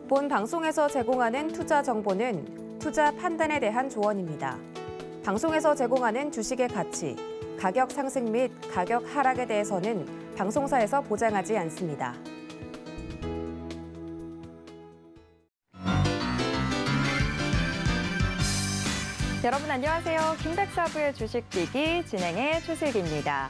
본 방송에서 제공하는 투자 정보는 투자 판단에 대한 조언입니다. 방송에서 제공하는 주식의 가치, 가격 상승 및 가격 하락에 대해서는 방송사에서 보장하지 않습니다. 여러분 안녕하세요. 김백사부의 주식비기 진행의 최슬기입니다.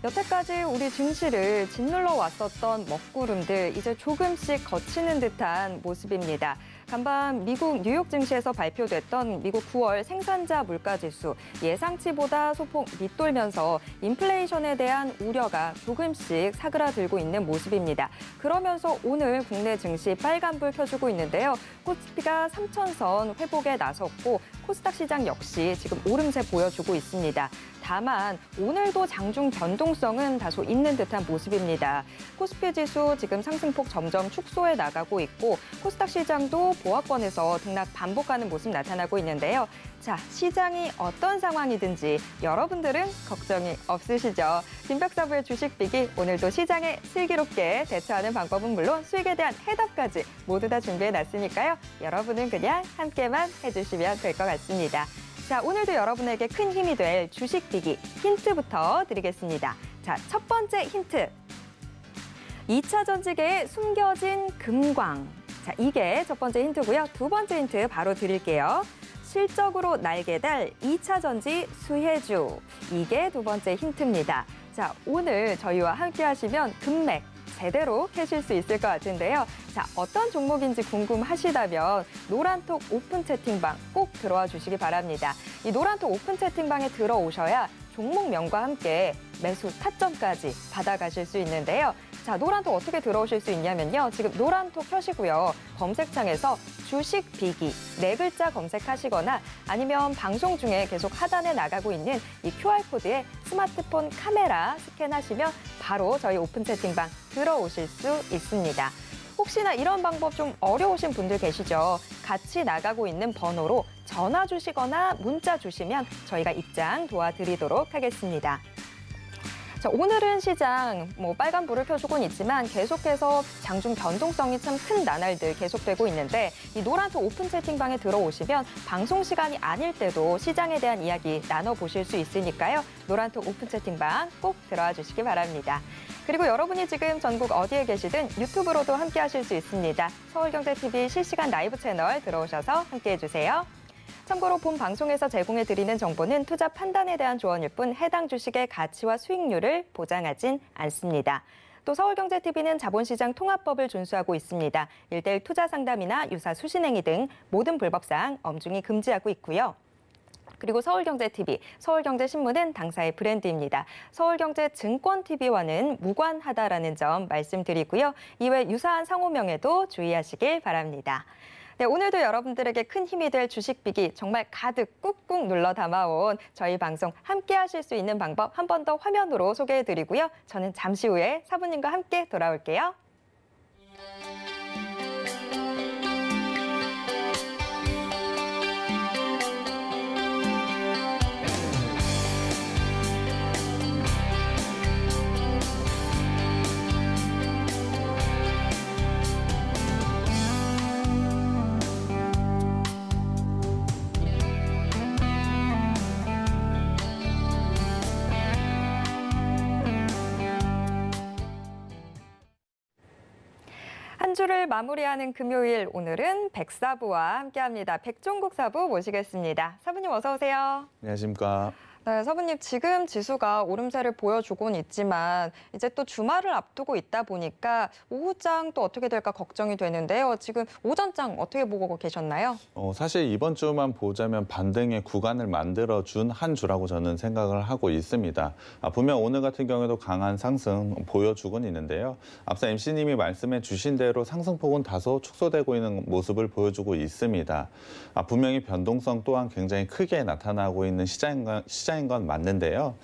여태까지 우리 증시를 짓눌러 왔었던 먹구름들 이제 조금씩 거치는 듯한 모습입니다. 간밤 미국 뉴욕 증시에서 발표됐던 미국 9월 생산자 물가지수 예상치보다 소폭 밑돌면서 인플레이션에 대한 우려가 조금씩 사그라들고 있는 모습입니다. 그러면서 오늘 국내 증시 빨간불 켜주고 있는데요. 코스피가 3,000선 회복에 나섰고 코스닥 시장 역시 지금 오름세 보여주고 있습니다. 다만 오늘도 장중 변동성은 다소 있는 듯한 모습입니다. 코스피 지수 지금 상승폭 점점 축소해 나가고 있고 코스닥 시장도 보합권에서 등락 반복하는 모습 나타나고 있는데요. 자, 시장이 어떤 상황이든지 여러분들은 걱정이 없으시죠? 김백사부의 주식비기 오늘도 시장에 슬기롭게 대처하는 방법은 물론 수익에 대한 해답까지 모두 다 준비해놨으니까요. 여러분은 그냥 함께만 해주시면 될 것 같습니다. 자, 오늘도 여러분에게 큰 힘이 될 주식비기 힌트부터 드리겠습니다. 자, 첫 번째 힌트. 2차 전지계에 숨겨진 금광. 자, 이게 첫 번째 힌트고요. 두 번째 힌트 바로 드릴게요. 실적으로 날개달 2차 전지 수혜주. 이게 두 번째 힌트입니다. 자, 오늘 저희와 함께 하시면 금맥 제대로 캐실 수 있을 것 같은데요. 자, 어떤 종목인지 궁금하시다면 노란톡 오픈 채팅방 꼭 들어와 주시기 바랍니다. 이 노란톡 오픈 채팅방에 들어오셔야 종목명과 함께 매수 타점까지 받아가실 수 있는데요. 자, 노란톡 어떻게 들어오실 수 있냐면요. 지금 노란톡 켜시고요. 검색창에서 주식비기 네 글자 검색하시거나 아니면 방송 중에 계속 하단에 나가고 있는 이 QR코드에 스마트폰 카메라 스캔하시면 바로 저희 오픈 채팅방 들어오실 수 있습니다. 혹시나 이런 방법 좀 어려우신 분들 계시죠? 같이 나가고 있는 번호로 전화 주시거나 문자 주시면 저희가 입장 도와드리도록 하겠습니다. 자, 오늘은 시장 빨간불을 켜주곤 있지만 계속해서 장중 변동성이 참 큰 나날들 계속되고 있는데 이 노란톡 오픈 채팅방에 들어오시면 방송 시간이 아닐 때도 시장에 대한 이야기 나눠보실 수 있으니까요. 노란톡 오픈 채팅방 꼭 들어와 주시기 바랍니다. 그리고 여러분이 지금 전국 어디에 계시든 유튜브로도 함께 하실 수 있습니다. 서울경제TV 실시간 라이브 채널 들어오셔서 함께해 주세요. 참고로 본 방송에서 제공해드리는 정보는 투자 판단에 대한 조언일 뿐 해당 주식의 가치와 수익률을 보장하진 않습니다. 또 서울경제TV는 자본시장 통합법을 준수하고 있습니다. 1:1 투자 상담이나 유사 수신행위 등 모든 불법사항 엄중히 금지하고 있고요. 그리고 서울경제TV, 서울경제신문은 당사의 브랜드입니다. 서울경제증권TV와는 무관하다라는 점 말씀드리고요. 이외 유사한 상호명에도 주의하시길 바랍니다. 네, 오늘도 여러분들에게 큰 힘이 될 주식비기 정말 가득 꾹꾹 눌러 담아온 저희 방송 함께 하실 수 있는 방법 한 번 더 화면으로 소개해드리고요. 저는 잠시 후에 사부님과 함께 돌아올게요. 한 주를 마무리하는 금요일 오늘은 백사부와 함께합니다. 백종국 사부 모시겠습니다. 사부님 어서 오세요. 안녕하십니까. 네, 사부님 지금 지수가 오름세를 보여주고는 있지만 이제 또 주말을 앞두고 있다 보니까 오후장 또 어떻게 될까 걱정이 되는데요. 지금 오전장 어떻게 보고 계셨나요? 사실 이번 주만 보자면 반등의 구간을 만들어준 한 주라고 저는 생각을 하고 있습니다. 분명 오늘 같은 경우에도 강한 상승 보여주곤 있는데요. 앞서 MC님이 말씀해 주신 대로 상승폭은 다소 축소되고 있는 모습을 보여주고 있습니다. 분명히 변동성 또한 굉장히 크게 나타나고 있는 시장인 시장인 건 맞는데요.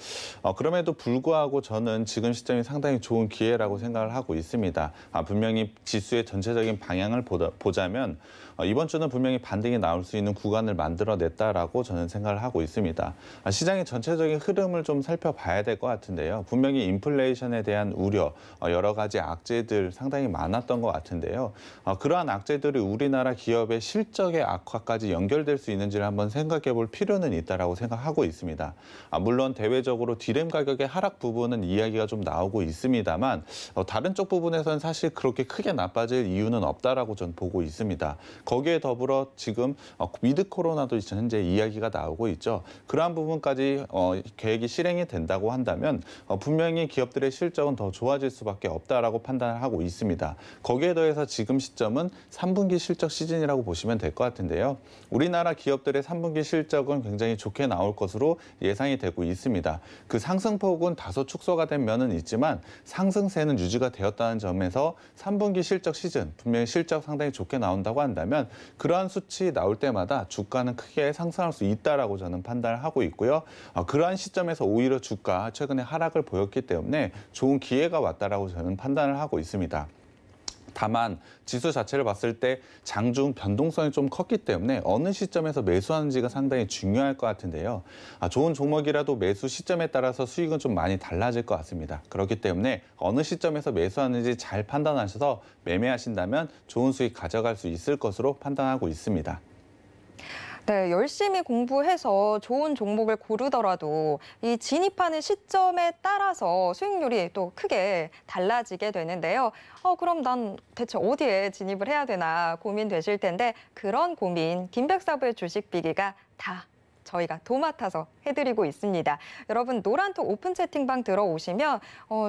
그럼에도 불구하고 저는 지금 시점이 상당히 좋은 기회라고 생각을 하고 있습니다. 분명히 지수의 전체적인 방향을 보자면 이번 주는 분명히 반등이 나올 수 있는 구간을 만들어냈다라고 저는 생각을 하고 있습니다. 시장의 전체적인 흐름을 좀 살펴봐야 될 것 같은데요. 분명히 인플레이션에 대한 우려, 여러 가지 악재들 상당히 많았던 것 같은데요. 그러한 악재들이 우리나라 기업의 실적의 악화까지 연결될 수 있는지를 한번 생각해 볼 필요는 있다라고 생각하고 있습니다. 물론 대외적으로 디램 가격의 하락 부분은 이야기가 좀 나오고 있습니다만 다른 쪽 부분에서는 사실 그렇게 크게 나빠질 이유는 없다라고 저는 보고 있습니다. 거기에 더불어 지금 위드 코로나도 현재 이야기가 나오고 있죠. 그러한 부분까지 계획이 실행이 된다고 한다면 분명히 기업들의 실적은 더 좋아질 수밖에 없다라고 판단을 하고 있습니다. 거기에 더해서 지금 시점은 3분기 실적 시즌이라고 보시면 될 것 같은데요. 우리나라 기업들의 3분기 실적은 굉장히 좋게 나올 것으로 예상이 되고 있습니다. 그 상승폭은 다소 축소가 된 면은 있지만 상승세는 유지가 되었다는 점에서 3분기 실적 시즌 분명히 실적 상당히 좋게 나온다고 한다면 그러한 수치 나올 때마다 주가는 크게 상승할 수 있다라고 저는 판단을 하고 있고요. 그러한 시점에서 오히려 주가 최근에 하락을 보였기 때문에 좋은 기회가 왔다라고 저는 판단을 하고 있습니다. 다만 지수 자체를 봤을 때 장중 변동성이 좀 컸기 때문에 어느 시점에서 매수하는지가 상당히 중요할 것 같은데요. 좋은 종목이라도 매수 시점에 따라서 수익은 좀 많이 달라질 것 같습니다. 그렇기 때문에 어느 시점에서 매수하는지 잘 판단하셔서 매매하신다면 좋은 수익 가져갈 수 있을 것으로 판단하고 있습니다. 네, 열심히 공부해서 좋은 종목을 고르더라도 이 진입하는 시점에 따라서 수익률이 또 크게 달라지게 되는데요. 그럼 난 대체 어디에 진입을 해야 되나 고민되실 텐데 그런 고민 김백사부의 주식비기가 다 저희가 도맡아서 해드리고 있습니다. 여러분 노란톡 오픈 채팅방 들어오시면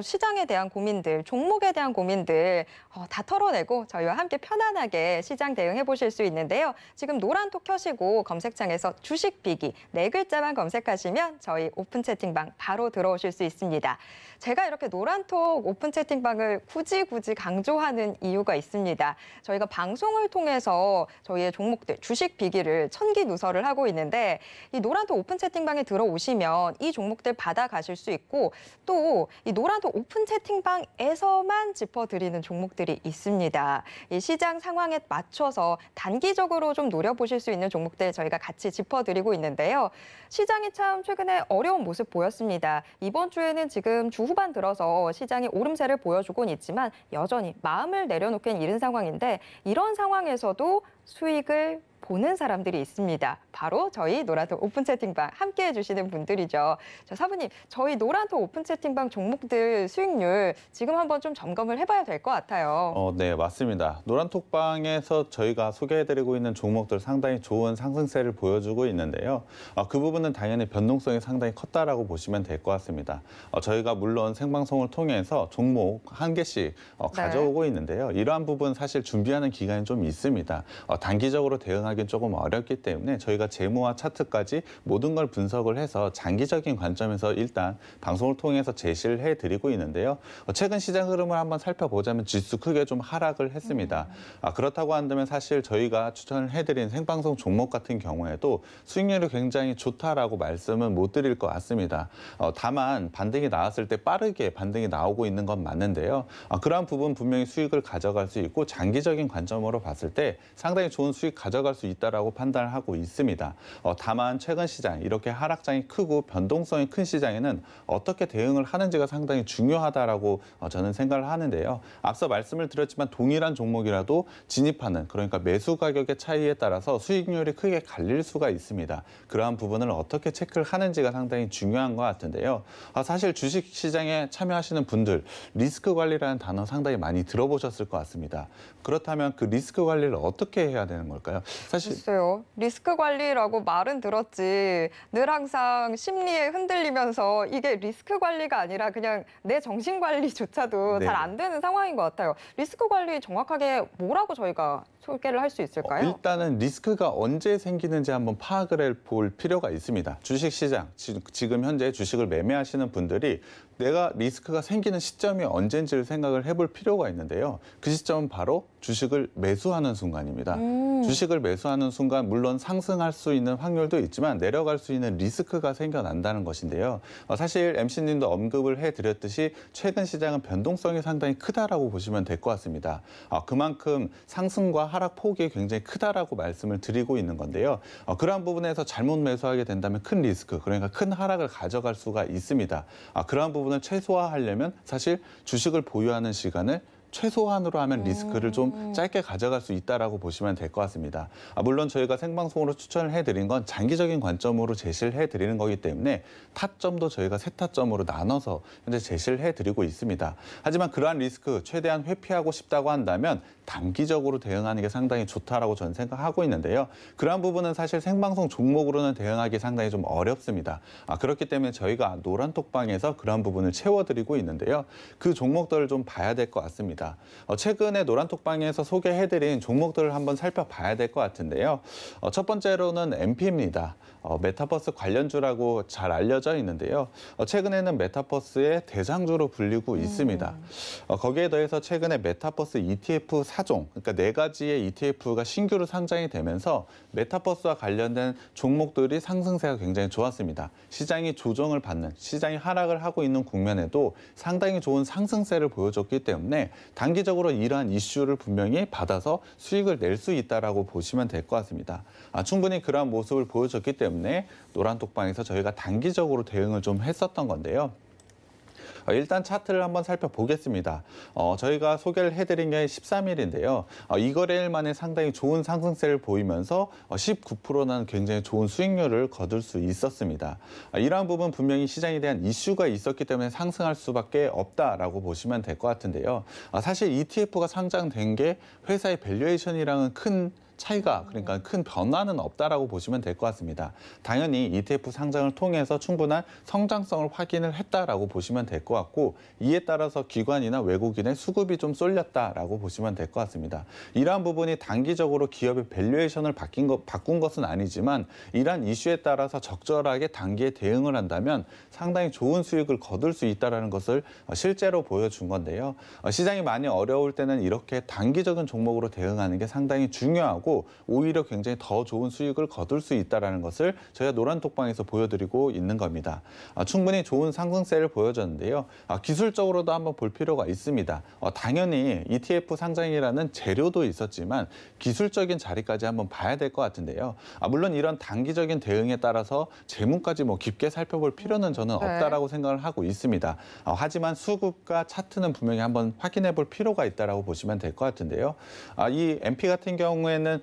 시장에 대한 고민들, 종목에 대한 고민들 다 털어내고 저희와 함께 편안하게 시장 대응해 보실 수 있는데요. 지금 노란톡 켜시고 검색창에서 주식비기 4글자만 검색하시면 저희 오픈 채팅방 바로 들어오실 수 있습니다. 제가 이렇게 노란톡 오픈 채팅방을 굳이 강조하는 이유가 있습니다. 저희가 방송을 통해서 저희의 종목들 주식비기를 천기누설을 하고 있는데 이 노란톡 오픈 채팅방에 들어오시면 이 종목들 받아가실 수 있고 또 이 노란톡 오픈 채팅방에서만 짚어드리는 종목들이 있습니다. 이 시장 상황에 맞춰서 단기적으로 좀 노려보실 수 있는 종목들 저희가 같이 짚어드리고 있는데요. 시장이 참 최근에 어려운 모습 보였습니다. 이번 주에는 지금 주 후반 들어서 시장이 오름세를 보여주곤 있지만 여전히 마음을 내려놓기엔 이른 상황인데 이런 상황에서도 수익을 보는 사람들이 있습니다. 바로 저희 노란톡 오픈 채팅방 함께해 주시는 분들이죠. 사부님, 저희 노란톡 오픈 채팅방 종목들 수익률 지금 한번 좀 점검을 해봐야 될 것 같아요. 네, 맞습니다. 노란톡방에서 저희가 소개해드리고 있는 종목들 상당히 좋은 상승세를 보여주고 있는데요. 그 부분은 당연히 변동성이 상당히 컸다라고 보시면 될 것 같습니다. 저희가 물론 생방송을 통해서 종목 한 개씩 가져오고 있는데요. 이러한 부분 사실 준비하는 기간이 좀 있습니다. 단기적으로 대응하기 조금 어렵기 때문에 저희가 재무와 차트까지 모든 걸 분석을 해서 장기적인 관점에서 일단 방송을 통해서 제시를 해드리고 있는데요. 최근 시장 흐름을 한번 살펴보자면 지수 크게 좀 하락을 했습니다. 그렇다고 한다면 사실 저희가 추천을 해드린 생방송 종목 같은 경우에도 수익률이 굉장히 좋다라고 말씀은 못 드릴 것 같습니다. 다만 반등이 나왔을 때 빠르게 반등이 나오고 있는 건 맞는데요. 그러한 부분 분명히 수익을 가져갈 수 있고 장기적인 관점으로 봤을 때 상당히 좋은 수익 가져갈 수 있다라고 판단을 하고 있습니다. 다만 최근 시장 이렇게 하락장이 크고 변동성이 큰 시장에는 어떻게 대응을 하는지가 상당히 중요하다라고 저는 생각을 하는데요. 앞서 말씀을 드렸지만 동일한 종목이라도 진입하는 그러니까 매수 가격의 차이에 따라서 수익률이 크게 갈릴 수가 있습니다. 그러한 부분을 어떻게 체크를 하는지가 상당히 중요한 것 같은데요. 사실 주식 시장에 참여하시는 분들 리스크 관리라는 단어 상당히 많이 들어보셨을 것 같습니다. 그렇다면 그 리스크 관리를 어떻게 해야 되는 걸까요? 사실 글쎄요. 리스크 관리라고 말은 들었지 늘 항상 심리에 흔들리면서 이게 리스크 관리가 아니라 그냥 내 정신 관리조차도 잘 안 되는 상황인 것 같아요. 리스크 관리 정확하게 뭐라고 저희가 소개를 할 수 있을까요? 일단은 리스크가 언제 생기는지 한번 파악을 해볼 필요가 있습니다. 주식시장, 지금 현재 주식을 매매하시는 분들이 내가 리스크가 생기는 시점이 언젠지를 생각을 해볼 필요가 있는데요. 그 시점은 바로 주식을 매수하는 순간입니다. 주식을 매수하는 순간 물론 상승할 수 있는 확률도 있지만 내려갈 수 있는 리스크가 생겨난다는 것인데요. 사실 MC님도 언급을 해드렸듯이 최근 시장은 변동성이 상당히 크다라고 보시면 될 것 같습니다. 그만큼 상승과 하락 폭이 굉장히 크다라고 말씀을 드리고 있는 건데요. 그러한 부분에서 잘못 매수하게 된다면 큰 리스크, 그러니까 큰 하락을 가져갈 수가 있습니다. 그러한 부분을 최소화하려면 사실 주식을 보유하는 시간을 최소한으로 하면 리스크를 좀 짧게 가져갈 수 있다라고 보시면 될 것 같습니다. 물론 저희가 생방송으로 추천을 해드린 건 장기적인 관점으로 제시를 해드리는 거기 때문에 타점도 저희가 세 타점으로 나눠서 현재 제시를 해드리고 있습니다. 하지만 그러한 리스크 최대한 회피하고 싶다고 한다면 단기적으로 대응하는 게 상당히 좋다라고 저는 생각하고 있는데요. 그러한 부분은 사실 생방송 종목으로는 대응하기 상당히 좀 어렵습니다. 그렇기 때문에 저희가 노란톡방에서 그러한 부분을 채워드리고 있는데요. 그 종목들을 좀 봐야 될 것 같습니다. 최근에 노란톡방에서 소개해드린 종목들을 한번 살펴봐야 될 것 같은데요. 첫 번째로는 MP입니다. 메타버스 관련주라고 잘 알려져 있는데요. 최근에는 메타버스의 대장주로 불리고 있습니다. 거기에 더해서 최근에 메타버스 ETF 4종, 그러니까 4가지의 ETF가 신규로 상장이 되면서 메타버스와 관련된 종목들이 상승세가 굉장히 좋았습니다. 시장이 조정을 받는, 시장이 하락을 하고 있는 국면에도 상당히 좋은 상승세를 보여줬기 때문에 단기적으로 이러한 이슈를 분명히 받아서 수익을 낼 수 있다라고 보시면 될 것 같습니다. 충분히 그러한 모습을 보여줬기 때문에 노란톡방에서 저희가 단기적으로 대응을 좀 했었던 건데요. 일단 차트를 한번 살펴보겠습니다. 저희가 소개를 해드린 게 13일인데요. 이 거래일 만에 상당히 좋은 상승세를 보이면서 19%는 굉장히 좋은 수익률을 거둘 수 있었습니다. 이러한 부분 분명히 시장에 대한 이슈가 있었기 때문에 상승할 수밖에 없다라고 보시면 될 것 같은데요. 사실 ETF가 상장된 게 회사의 밸류에이션이랑은 큰 차이가, 그러니까 큰 변화는 없다라고 보시면 될 것 같습니다. 당연히 ETF 상장을 통해서 충분한 성장성을 확인을 했다라고 보시면 될 것 같고, 이에 따라서 기관이나 외국인의 수급이 좀 쏠렸다라고 보시면 될 것 같습니다. 이러한 부분이 단기적으로 기업의 밸류에이션을 바꾼 것은 아니지만 이러한 이슈에 따라서 적절하게 단기에 대응을 한다면 상당히 좋은 수익을 거둘 수 있다는 것을 실제로 보여준 건데요. 시장이 많이 어려울 때는 이렇게 단기적인 종목으로 대응하는 게 상당히 중요하고 오히려 굉장히 더 좋은 수익을 거둘 수 있다는 것을 저희가 노란톡방에서 보여드리고 있는 겁니다. 충분히 좋은 상승세를 보여줬는데요. 기술적으로도 한번 볼 필요가 있습니다. 당연히 ETF 상장이라는 재료도 있었지만 기술적인 자리까지 한번 봐야 될 것 같은데요. 물론 이런 단기적인 대응에 따라서 재무까지 깊게 살펴볼 필요는 저는 없다라고 생각을 하고 있습니다. 하지만 수급과 차트는 분명히 한번 확인해 볼 필요가 있다라고 보시면 될 것 같은데요. 이 MP 같은 경우에는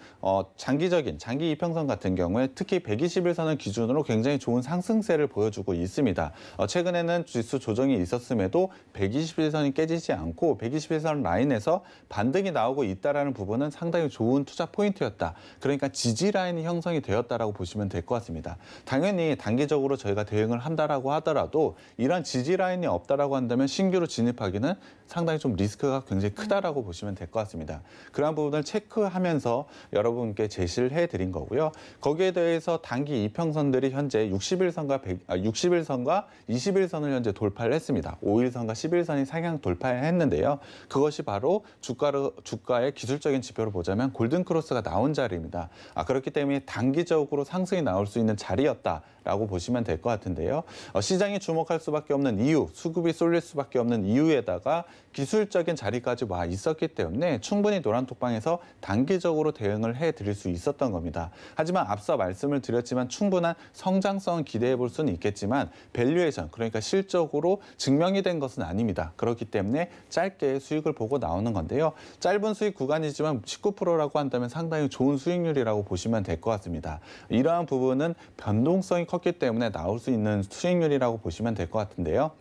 장기 이평선 같은 경우에 특히 121선을 기준으로 굉장히 좋은 상승세를 보여주고 있습니다. 최근에는 지수 조정이 있었음에도 121선이 깨지지 않고 121선 라인에서 반등이 나오고 있다는 부분은 상당히 좋은 투자 포인트였다. 그러니까 지지 라인이 형성이 되었다라고 보시면 될 것 같습니다. 당연히 단기적으로 저희가 대응을 한다라고 하더라도 이러한 지지 라인이 없다라고 한다면 신규로 진입하기는 상당히 좀 리스크가 굉장히 크다라고 보시면 될 것 같습니다. 그러한 부분을 체크하면서 여러분께 제시를 해드린 거고요. 거기에 대해서 단기 이평선들이 현재 60일선과 21선을 현재 돌파를 했습니다. 5일선과 11선이 상향 돌파했는데요. 그것이 바로 주가의 기술적인 지표로 보자면 골든크로스가 나온 자리입니다. 그렇기 때문에 단기적으로 상승이 나올 수 있는 자리였다라고 보시면 될 것 같은데요. 시장이 주목할 수밖에 없는 이유, 수급이 쏠릴 수밖에 없는 이유에다가 기술적인 자리까지 와 있었기 때문에 충분히 노란톡방에서 단기적으로 대응을 해드릴 수 있었던 겁니다. 하지만 앞서 말씀을 드렸지만 충분한 성장성은 기대해 볼 수는 있겠지만 밸류에이션, 그러니까 실적으로 증명이 된 것은 아닙니다. 그렇기 때문에 짧게 수익을 보고 나오는 건데요. 짧은 수익 구간이지만 19%라고 한다면 상당히 좋은 수익률이라고 보시면 될 것 같습니다. 이러한 부분은 변동성이 컸기 때문에 나올 수 있는 수익률이라고 보시면 될 것 같은데요.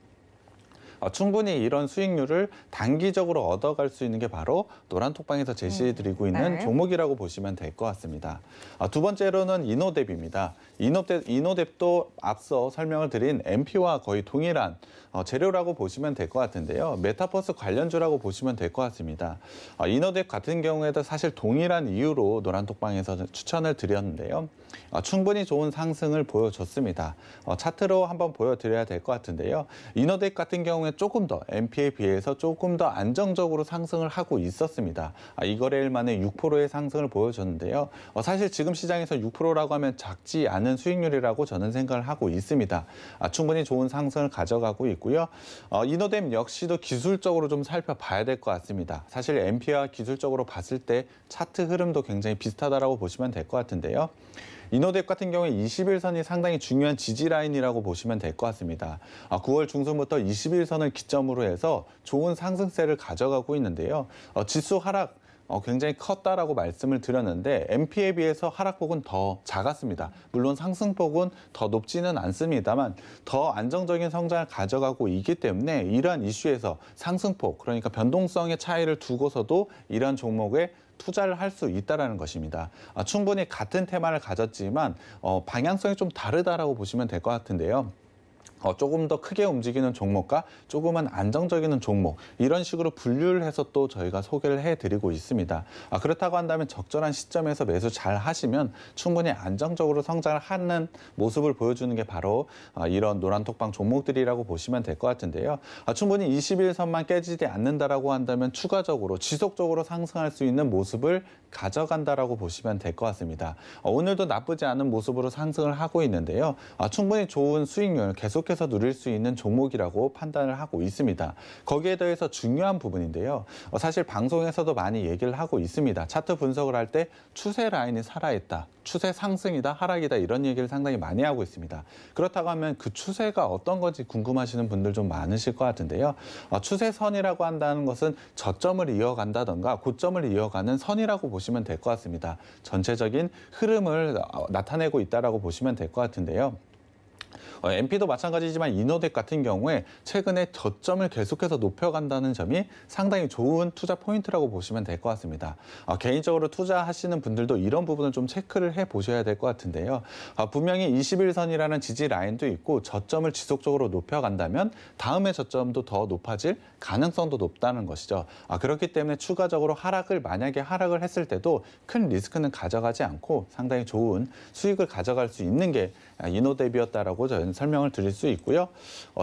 충분히 이런 수익률을 단기적으로 얻어갈 수 있는 게 바로 노란톡방에서 제시해드리고 있는 종목이라고 보시면 될 것 같습니다. 두 번째로는 이노뎁입니다. 이노뎁도 앞서 설명을 드린 MP와 거의 동일한 재료라고 보시면 될 것 같은데요. 메타버스 관련주라고 보시면 될 것 같습니다. 이노뎁 같은 경우에도 사실 동일한 이유로 노란톡방에서 추천을 드렸는데요. 충분히 좋은 상승을 보여줬습니다. 차트로 한번 보여드려야 될 것 같은데요. 이너덱 같은 경우에 조금 더 MP에 비해서 조금 더 안정적으로 상승을 하고 있었습니다. 이 거래일 만에 6%의 상승을 보여줬는데요. 사실 지금 시장에서 6%라고 하면 작지 않은 수익률이라고 저는 생각을 하고 있습니다. 충분히 좋은 상승을 가져가고 있고요. 이너덱 역시도 기술적으로 좀 살펴봐야 될 것 같습니다. 사실 MP와 기술적으로 봤을 때 차트 흐름도 굉장히 비슷하다라고 보시면 될 것 같은데요. 이너덱 같은 경우에 21선이 상당히 중요한 지지 라인이라고 보시면 될 것 같습니다. 9월 중순부터 21선을 기점으로 해서 좋은 상승세를 가져가고 있는데요. 지수 하락 굉장히 컸다라고 말씀을 드렸는데 MP에 비해서 하락폭은 더 작았습니다. 물론 상승폭은 더 높지는 않습니다만 더 안정적인 성장을 가져가고 있기 때문에 이러한 이슈에서 상승폭, 그러니까 변동성의 차이를 두고서도 이러한 종목에 투자를 할 수 있다는 것입니다. 충분히 같은 테마를 가졌지만 방향성이 좀 다르다라고 보시면 될 것 같은데요. 조금 더 크게 움직이는 종목과 조금은 안정적인 종목, 이런 식으로 분류를 해서 또 저희가 소개를 해드리고 있습니다. 그렇다고 한다면 적절한 시점에서 매수 잘 하시면 충분히 안정적으로 성장을 하는 모습을 보여주는 게 바로 이런 노란톡방 종목들이라고 보시면 될 것 같은데요. 충분히 21선만 깨지지 않는다라고 한다면 추가적으로 지속적으로 상승할 수 있는 모습을 가져간다라고 보시면 될 것 같습니다. 오늘도 나쁘지 않은 모습으로 상승을 하고 있는데요. 충분히 좋은 수익률 계속해서 누릴 수 있는 종목이라고 판단을 하고 있습니다. 거기에 더해서 중요한 부분인데요. 사실 방송에서도 많이 얘기를 하고 있습니다. 차트 분석을 할 때 추세 라인이 살아있다, 추세 상승이다, 하락이다, 이런 얘기를 상당히 많이 하고 있습니다. 그렇다고 하면 그 추세가 어떤 건지 궁금하시는 분들 좀 많으실 것 같은데요. 추세선이라고 한다는 것은 저점을 이어간다던가 고점을 이어가는 선이라고 보시면 될 것 같습니다. 전체적인 흐름을 나타내고 있다라고 보시면 될 것 같은데요. MP도 마찬가지지만 이너덱 같은 경우에 최근에 저점을 계속해서 높여간다는 점이 상당히 좋은 투자 포인트라고 보시면 될 것 같습니다. 개인적으로 투자하시는 분들도 이런 부분을 좀 체크를 해보셔야 될 것 같은데요. 분명히 21선이라는 지지 라인도 있고 저점을 지속적으로 높여간다면 다음의 저점도 더 높아질 가능성도 높다는 것이죠. 그렇기 때문에 추가적으로 만약에 하락을 했을 때도 큰 리스크는 가져가지 않고 상당히 좋은 수익을 가져갈 수 있는 게 이너덱이었다라고 저는 설명을 드릴 수 있고요.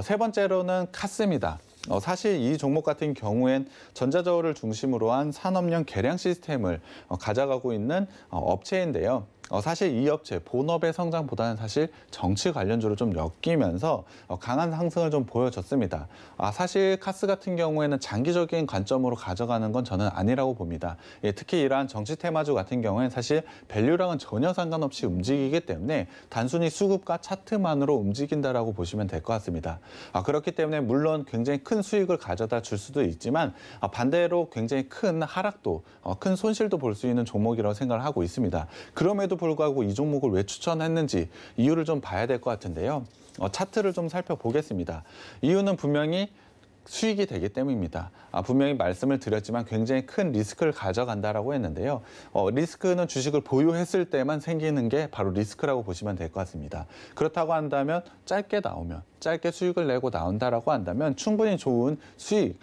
세 번째로는 카스입니다. 사실 이 종목 같은 경우엔 전자저울을 중심으로 한 산업용 계량 시스템을 가져가고 있는 업체인데요. 사실 이 업체 본업의 성장보다는 사실 정치 관련주로 좀 엮이면서 강한 상승을 좀 보여줬습니다. 사실 카스 같은 경우에는 장기적인 관점으로 가져가는 건 저는 아니라고 봅니다. 특히 이러한 정치 테마주 같은 경우에는 사실 밸류랑은 전혀 상관없이 움직이기 때문에 단순히 수급과 차트만으로 움직인다라고 보시면 될 것 같습니다. 그렇기 때문에 물론 굉장히 큰 수익을 가져다 줄 수도 있지만 반대로 굉장히 큰 하락도, 큰 손실도 볼 수 있는 종목이라고 생각을 하고 있습니다. 그럼에도 불구하고 이 종목을 왜 추천했는지 이유를 좀 봐야 될 것 같은데요. 차트를 좀 살펴보겠습니다. 이유는 분명히 수익이 되기 때문입니다. 분명히 말씀을 드렸지만 굉장히 큰 리스크를 가져간다라고 했는데요. 리스크는 주식을 보유했을 때만 생기는 게 바로 리스크라고 보시면 될 것 같습니다. 그렇다고 한다면 짧게 수익을 내고 나온다라고 한다면 충분히 좋은 수익을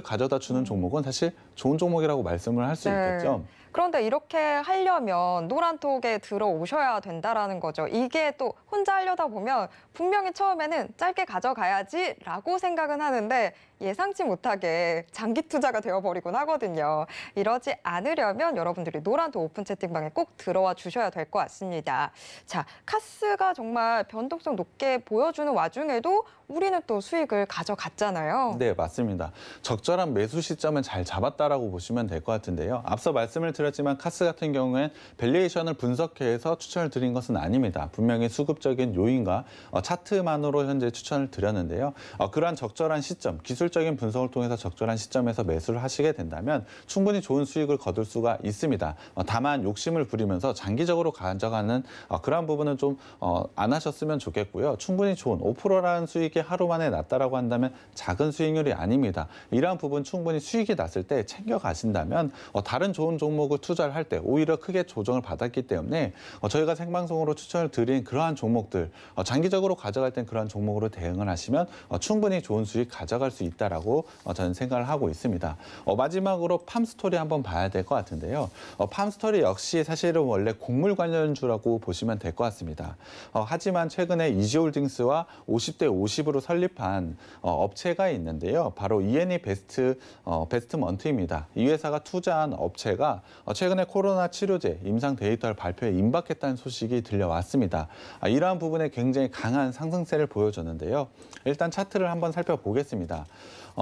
가져다 주는 종목은 사실 좋은 종목이라고 말씀을 할 수 있겠죠. 그런데 이렇게 하려면 노란톡에 들어오셔야 된다라는 거죠. 이게 또 혼자 하려다 보면 분명히 처음에는 짧게 가져가야지라고 생각은 하는데 예상치 못하게 장기 투자가 되어버리곤 하거든요. 이러지 않으려면 여러분들이 노란톡 오픈 채팅방에 꼭 들어와 주셔야 될 것 같습니다. 자, 카스가 정말 변동성 높게 보여주는 와중에도 우리는 또 수익을 가져갔잖아요. 네, 맞습니다. 적절한 매수 시점을 잘 잡았다라고 보시면 될 것 같은데요. 앞서 말씀을 드렸지만 카스 같은 경우엔 밸류에이션을 분석해서 추천을 드린 것은 아닙니다. 분명히 수급적인 요인과 차트만으로 현재 추천을 드렸는데요. 그러한 적절한 시점, 기술적인 분석을 통해서 적절한 시점에서 매수를 하시게 된다면 충분히 좋은 수익을 거둘 수가 있습니다. 다만 욕심을 부리면서 장기적으로 가져가는 그러한 부분은 좀 안 하셨으면 좋겠고요. 충분히 좋은 5%라는 수익이 하루 만에 났다라고 한다면 작은 수익률이 아닙니다. 이러한 부분 충분히 수익이 났을 때 챙겨가신다면 다른 좋은 종목을 투자를 할 때 오히려 크게 조정을 받았기 때문에 저희가 생방송으로 추천을 드린 그러한 종목들 장기적으로 가져갈 땐 그러한 종목으로 대응을 하시면 충분히 좋은 수익 가져갈 수 있다라고 저는 생각을 하고 있습니다. 마지막으로 팜스토리 한번 봐야 될 것 같은데요. 팜스토리 역시 사실은 원래 곡물 관련주라고 보시면 될 것 같습니다. 하지만 최근에 이지홀딩스와 50대 50으로 설립한 업체가 있는데요. 바로 E&E 베스트먼트입니다. 이 회사가 투자한 업체가 최근에 코로나 치료제 임상 데이터를 발표에 임박했다는 소식이 들려왔습니다. 이러한 부분에 굉장히 강한 상승세를 보여줬는데요. 일단 차트를 한번 살펴보겠습니다.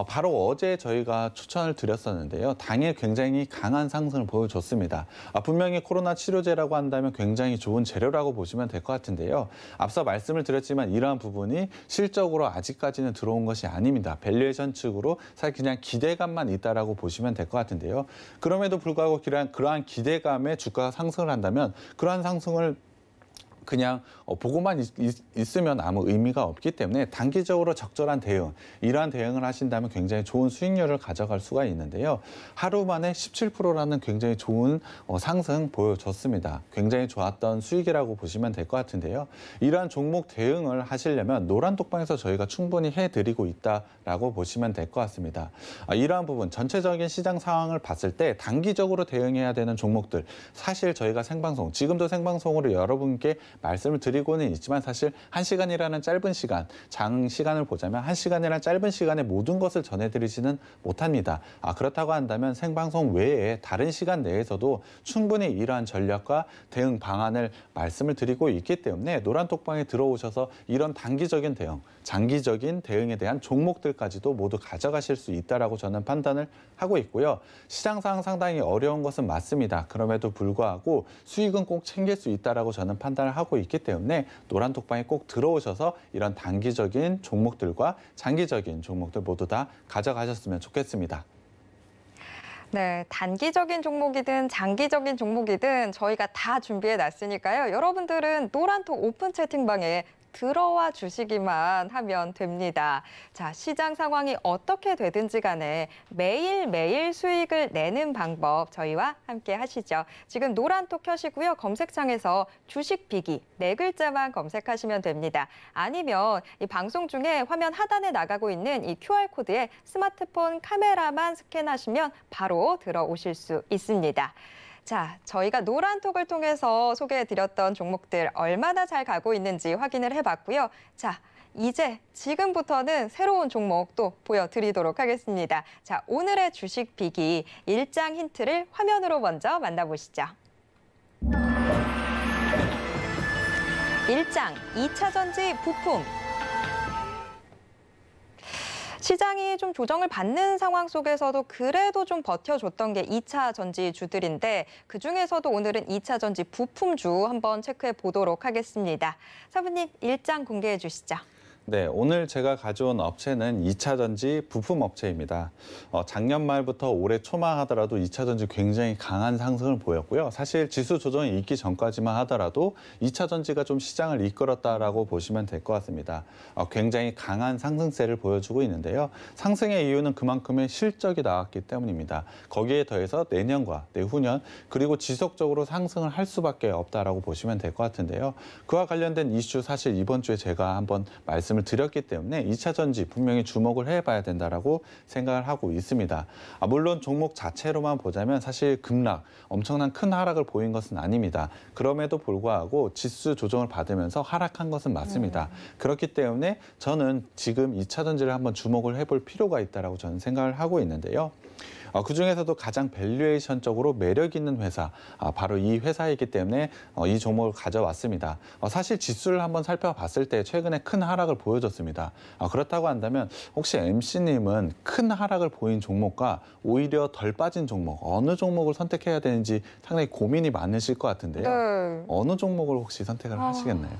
바로 어제 저희가 추천을 드렸었는데요. 당일 굉장히 강한 상승을 보여줬습니다. 분명히 코로나 치료제라고 한다면 굉장히 좋은 재료라고 보시면 될 것 같은데요. 앞서 말씀을 드렸지만 이러한 부분이 실적으로 아직까지는 들어온 것이 아닙니다. 밸류에이션 측으로 사실 그냥 기대감만 있다라고 보시면 될 것 같은데요. 그럼에도 불구하고 그러한 기대감에 주가가 상승을 한다면 그러한 상승을 그냥 보고만 있으면 아무 의미가 없기 때문에 단기적으로 적절한 대응, 이러한 대응을 하신다면 굉장히 좋은 수익률을 가져갈 수가 있는데요. 하루 만에 17%라는 굉장히 좋은 상승 보여줬습니다. 굉장히 좋았던 수익이라고 보시면 될 것 같은데요. 이러한 종목 대응을 하시려면 노란톡방에서 저희가 충분히 해드리고 있다라고 보시면 될 것 같습니다. 이러한 부분, 전체적인 시장 상황을 봤을 때 단기적으로 대응해야 되는 종목들, 사실 저희가 생방송, 지금도 생방송으로 여러분께 말씀을 드리고는 있지만 사실 1시간이라는 짧은 시간, 장 시간을 보자면 1시간이라는 짧은 시간에 모든 것을 전해드리지는 못합니다. 그렇다고 한다면 생방송 외에 다른 시간 내에서도 충분히 이러한 전략과 대응 방안을 말씀을 드리고 있기 때문에 노란톡방에 들어오셔서 이런 단기적인 대응, 장기적인 대응에 대한 종목들까지도 모두 가져가실 수 있다라고 저는 판단을 하고 있고요. 시장 상황 상당히 어려운 것은 맞습니다. 그럼에도 불구하고 수익은 꼭 챙길 수 있다라고 저는 판단을 하고 있기 때문에 노란톡방에 꼭 들어오셔서 이런 단기적인 종목들과 장기적인 종목들 모두 다 가져가셨으면 좋겠습니다. 네, 단기적인 종목이든 장기적인 종목이든 저희가 다 준비해 놨으니까요. 여러분들은 노란톡 오픈 채팅방에 들어와 주시기만 하면 됩니다. 자, 시장 상황이 어떻게 되든지 간에 매일매일 수익을 내는 방법 저희와 함께 하시죠. 지금 노란톡 켜시고요. 검색창에서 주식 비기 4글자만 검색하시면 됩니다. 아니면 이 방송 중에 화면 하단에 나가고 있는 이 QR코드에 스마트폰 카메라만 스캔하시면 바로 들어오실 수 있습니다. 자, 저희가 노란톡을 통해서 소개해드렸던 종목들 얼마나 잘 가고 있는지 확인을 해봤고요. 자, 이제 지금부터는 새로운 종목 또 보여드리도록 하겠습니다. 자, 오늘의 주식 비기 일장 힌트를 화면으로 먼저 만나보시죠. 일장 2차 전지 부품. 시장이 좀 조정을 받는 상황 속에서도 그래도 좀 버텨줬던 게 2차 전지주들인데 그중에서도 오늘은 2차 전지 부품주 한번 체크해 보도록 하겠습니다. 사부님, 일장 공개해 주시죠. 네, 오늘 제가 가져온 업체는 2차 전지 부품 업체입니다. 작년 말부터 올해 초만 하더라도 2차 전지 굉장히 강한 상승을 보였고요. 사실 지수 조정이 있기 전까지만 하더라도 2차 전지가 좀 시장을 이끌었다라고 보시면 될 것 같습니다. 굉장히 강한 상승세를 보여주고 있는데요. 상승의 이유는 그만큼의 실적이 나왔기 때문입니다. 거기에 더해서 내년과 내후년 그리고 지속적으로 상승을 할 수밖에 없다라고 보시면 될 것 같은데요. 그와 관련된 이슈 사실 이번 주에 제가 한번 말씀을 드렸기 때문에 2차 전지 분명히 주목을 해봐야 된다라고 생각을 하고 있습니다. 물론 종목 자체로만 보자면 사실 급락, 엄청난 큰 하락을 보인 것은 아닙니다. 그럼에도 불구하고 지수 조정을 받으면서 하락한 것은 맞습니다. 그렇기 때문에 저는 지금 2차 전지를 한번 주목을 해볼 필요가 있다라고 저는 생각을 하고 있는데요. 그중에서도 가장 밸류에이션적으로 매력 있는 회사, 바로 이 회사이기 때문에 이 종목을 가져왔습니다. 사실 지수를 한번 살펴봤을 때 최근에 큰 하락을 보여줬습니다. 그렇다고 한다면 혹시 MC님은 큰 하락을 보인 종목과 오히려 덜 빠진 종목, 어느 종목을 선택해야 되는지 상당히 고민이 많으실 것 같은데요. 네. 어느 종목을 혹시 선택을 하시겠나요?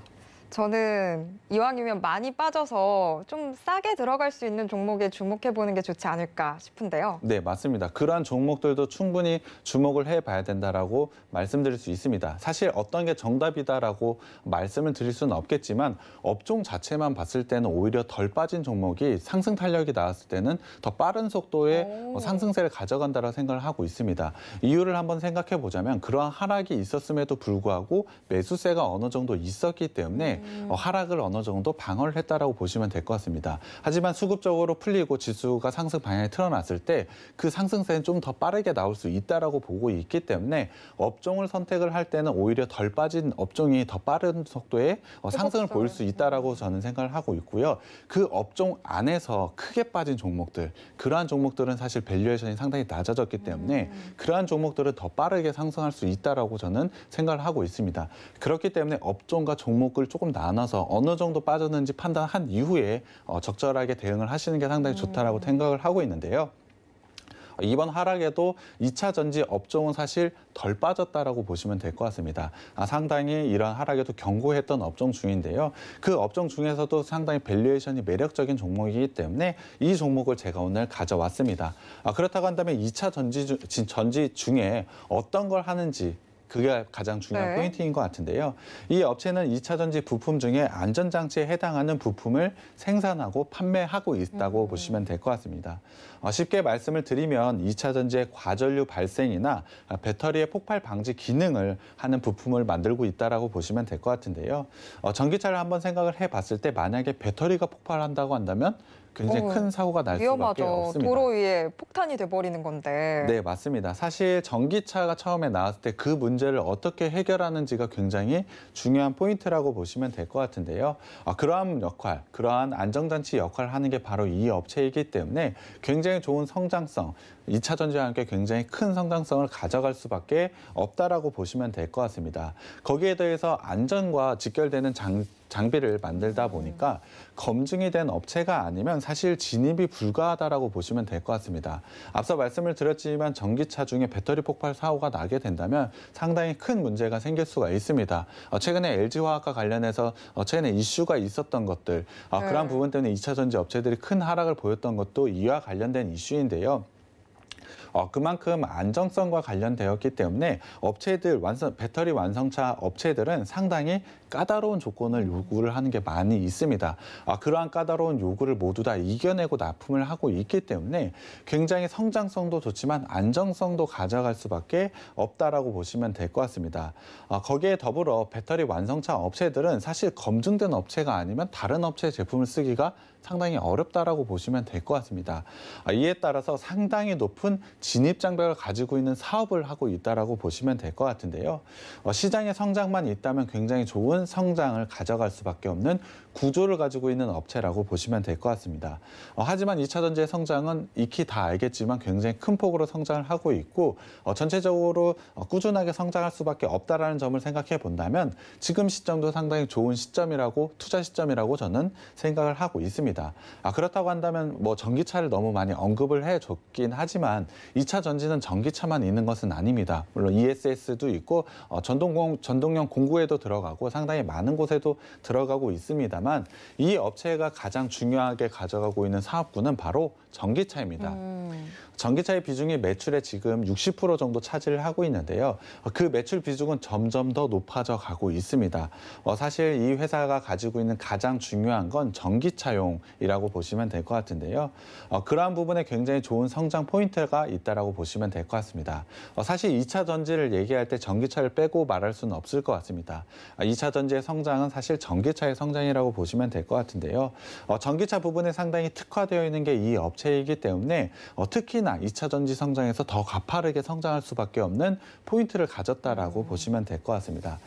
저는 이왕이면 많이 빠져서 좀 싸게 들어갈 수 있는 종목에 주목해보는 게 좋지 않을까 싶은데요. 네, 맞습니다. 그러한 종목들도 충분히 주목을 해봐야 된다라고 말씀드릴 수 있습니다. 사실 어떤 게 정답이다라고 말씀을 드릴 수는 없겠지만 업종 자체만 봤을 때는 오히려 덜 빠진 종목이 상승 탄력이 나왔을 때는 더 빠른 속도의 상승세를 가져간다라고 생각을 하고 있습니다. 이유를 한번 생각해 보자면 그러한 하락이 있었음에도 불구하고 매수세가 어느 정도 있었기 때문에 하락을 어느 정도 방어를 했다라고 보시면 될 것 같습니다. 하지만 수급적으로 풀리고 지수가 상승 방향에 틀어놨을 때 그 상승세는 좀 더 빠르게 나올 수 있다라고 보고 있기 때문에 업종을 선택을 할 때는 오히려 덜 빠진 업종이 더 빠른 속도의 상승을 보일 수 있다라고 저는 생각을 하고 있고요. 그 업종 안에서 크게 빠진 종목들, 그러한 종목들은 사실 밸류에이션이 상당히 낮아졌기 때문에 그러한 종목들은 더 빠르게 상승할 수 있다라고 저는 생각을 하고 있습니다. 그렇기 때문에 업종과 종목을 조금 나눠서 어느 정도 빠졌는지 판단한 이후에 적절하게 대응을 하시는 게 상당히 좋다라고 생각을 하고 있는데요. 이번 하락에도 2차 전지 업종은 사실 덜 빠졌다라고 보시면 될 것 같습니다. 상당히 이런 하락에도 경고했던 업종 중인데요. 그 업종 중에서도 상당히 밸류에이션이 매력적인 종목이기 때문에 이 종목을 제가 오늘 가져왔습니다. 그렇다고 한다면 2차 전지 중에 어떤 걸 하는지 그게 가장 중요한 포인트인 것 같은데요. 이 업체는 2차 전지 부품 중에 안전장치에 해당하는 부품을 생산하고 판매하고 있다고 보시면 될 것 같습니다. 쉽게 말씀을 드리면 2차 전지의 과전류 발생이나 배터리의 폭발 방지 기능을 하는 부품을 만들고 있다고 보시면 될 것 같은데요. 전기차를 한번 생각을 해봤을 때 만약에 배터리가 폭발한다고 한다면 굉장히 큰 사고가 날 수밖에 없습니다. 도로 위에 폭탄이 돼버리는 건데. 네, 맞습니다. 사실 전기차가 처음에 나왔을 때 그 문제를 어떻게 해결하는지가 굉장히 중요한 포인트라고 보시면 될 것 같은데요. 그러한 역할, 그러한 안정장치 역할을 하는 게 바로 이 업체이기 때문에 굉장히 좋은 성장성, 2차 전지와 함께 굉장히 큰 성장성을 가져갈 수밖에 없다라고 보시면 될 것 같습니다. 거기에 대해서 안전과 직결되는 장비를 만들다 보니까 검증이 된 업체가 아니면 사실 진입이 불가하다라고 보시면 될 것 같습니다. 앞서 말씀을 드렸지만 전기차 중에 배터리 폭발 사고가 나게 된다면 상당히 큰 문제가 생길 수가 있습니다. 최근에 LG화학과 관련해서 최근에 이슈가 있었던 것들, 그런 부분 때문에 2차 전지 업체들이 큰 하락을 보였던 것도 이와 관련된 이슈인데요. 그만큼 안정성과 관련되었기 때문에 업체들, 배터리 완성차 업체들은 상당히 까다로운 조건을 요구를 하는 게 많이 있습니다. 그러한 까다로운 요구를 모두 다 이겨내고 납품을 하고 있기 때문에 굉장히 성장성도 좋지만 안정성도 가져갈 수밖에 없다라고 보시면 될 것 같습니다. 거기에 더불어 배터리 완성차 업체들은 사실 검증된 업체가 아니면 다른 업체의 제품을 쓰기가 상당히 어렵다라고 보시면 될 것 같습니다. 이에 따라서 상당히 높은 진입 장벽을 가지고 있는 사업을 하고 있다라고 보시면 될 것 같은데요. 시장의 성장만 있다면 굉장히 좋은 성장을 가져갈 수밖에 없는 구조를 가지고 있는 업체라고 보시면 될 것 같습니다. 하지만 2차 전지의 성장은 익히 다 알겠지만 굉장히 큰 폭으로 성장을 하고 있고 전체적으로 꾸준하게 성장할 수밖에 없다라는 점을 생각해 본다면 지금 시점도 상당히 좋은 시점이라고 투자 시점이라고 저는 생각을 하고 있습니다. 그렇다고 한다면 뭐 전기차를 너무 많이 언급을 해줬긴 하지만 2차 전지는 전기차만 있는 것은 아닙니다. 물론 ESS도 있고 전동용 공구에도 들어가고 상당히 많은 곳에도 들어가고 있습니다만 이 업체가 가장 중요하게 가져가고 있는 사업군은 바로 전기차입니다. 전기차의 비중이 매출의 지금 60% 정도 차지를 하고 있는데요. 그 매출 비중은 점점 더 높아져 가고 있습니다. 사실 이 회사가 가지고 있는 가장 중요한 건 전기차용이라고 보시면 될 것 같은데요. 그러한 부분에 굉장히 좋은 성장 포인트가 있다라고 보시면 될 것 같습니다. 사실 2차 전지를 얘기할 때 전기차를 빼고 말할 수는 없을 것 같습니다. 2차 전지의 성장은 사실 전기차의 성장이라고 보시면 될 것 같은데요. 전기차 부분에 상당히 특화되어 있는 게 이 업체이기 때문에 특히나 2차 전지 성장에서 더 가파르게 성장할 수밖에 없는 포인트를 가졌다라고 보시면 될 것 같습니다.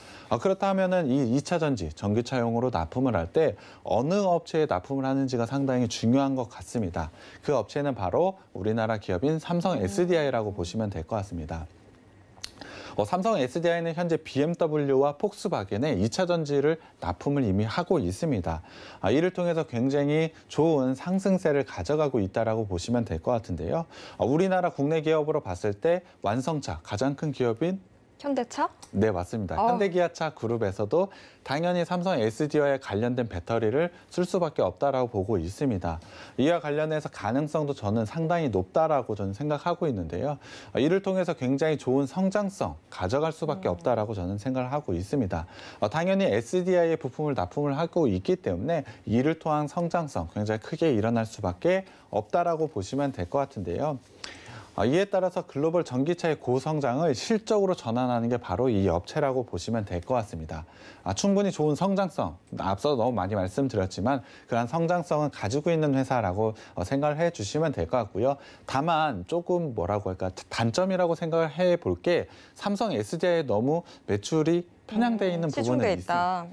그렇다면은 이 2차 전지, 전기차용으로 납품을 할 때 어느 업체에 납품을 하는지가 상당히 중요한 것 같습니다. 그 업체는 바로 우리나라 기업인 삼성 SDI라고 보시면 될 것 같습니다. 삼성 SDI는 현재 BMW와 폭스바겐에 2차 전지를 납품을 이미 하고 있습니다. 이를 통해서 굉장히 좋은 상승세를 가져가고 있다라고 보시면 될 것 같은데요. 우리나라 국내 기업으로 봤을 때 완성차 가장 큰 기업인 현대차? 네, 맞습니다. 현대기아차 그룹에서도 당연히 삼성 SDI와 관련된 배터리를 쓸 수밖에 없다라고 보고 있습니다. 이와 관련해서 가능성도 저는 상당히 높다라고 저는 생각하고 있는데요. 이를 통해서 굉장히 좋은 성장성 가져갈 수밖에 없다라고 저는 생각을 하고 있습니다. 당연히 SDI의 부품을 납품을 하고 있기 때문에 이를 통한 성장성 굉장히 크게 일어날 수밖에 없다라고 보시면 될 것 같은데요. 이에 따라서 글로벌 전기차의 고성장을 실적으로 전환하는 게 바로 이 업체라고 보시면 될 것 같습니다. 충분히 좋은 성장성, 앞서 너무 많이 말씀드렸지만 그러한 성장성은 가지고 있는 회사라고 생각을 해주시면 될 것 같고요. 다만 조금 뭐라고 할까 단점이라고 생각을 해볼 게 삼성 SDI에 너무 매출이 편향되어 있는 부분은 있습니다.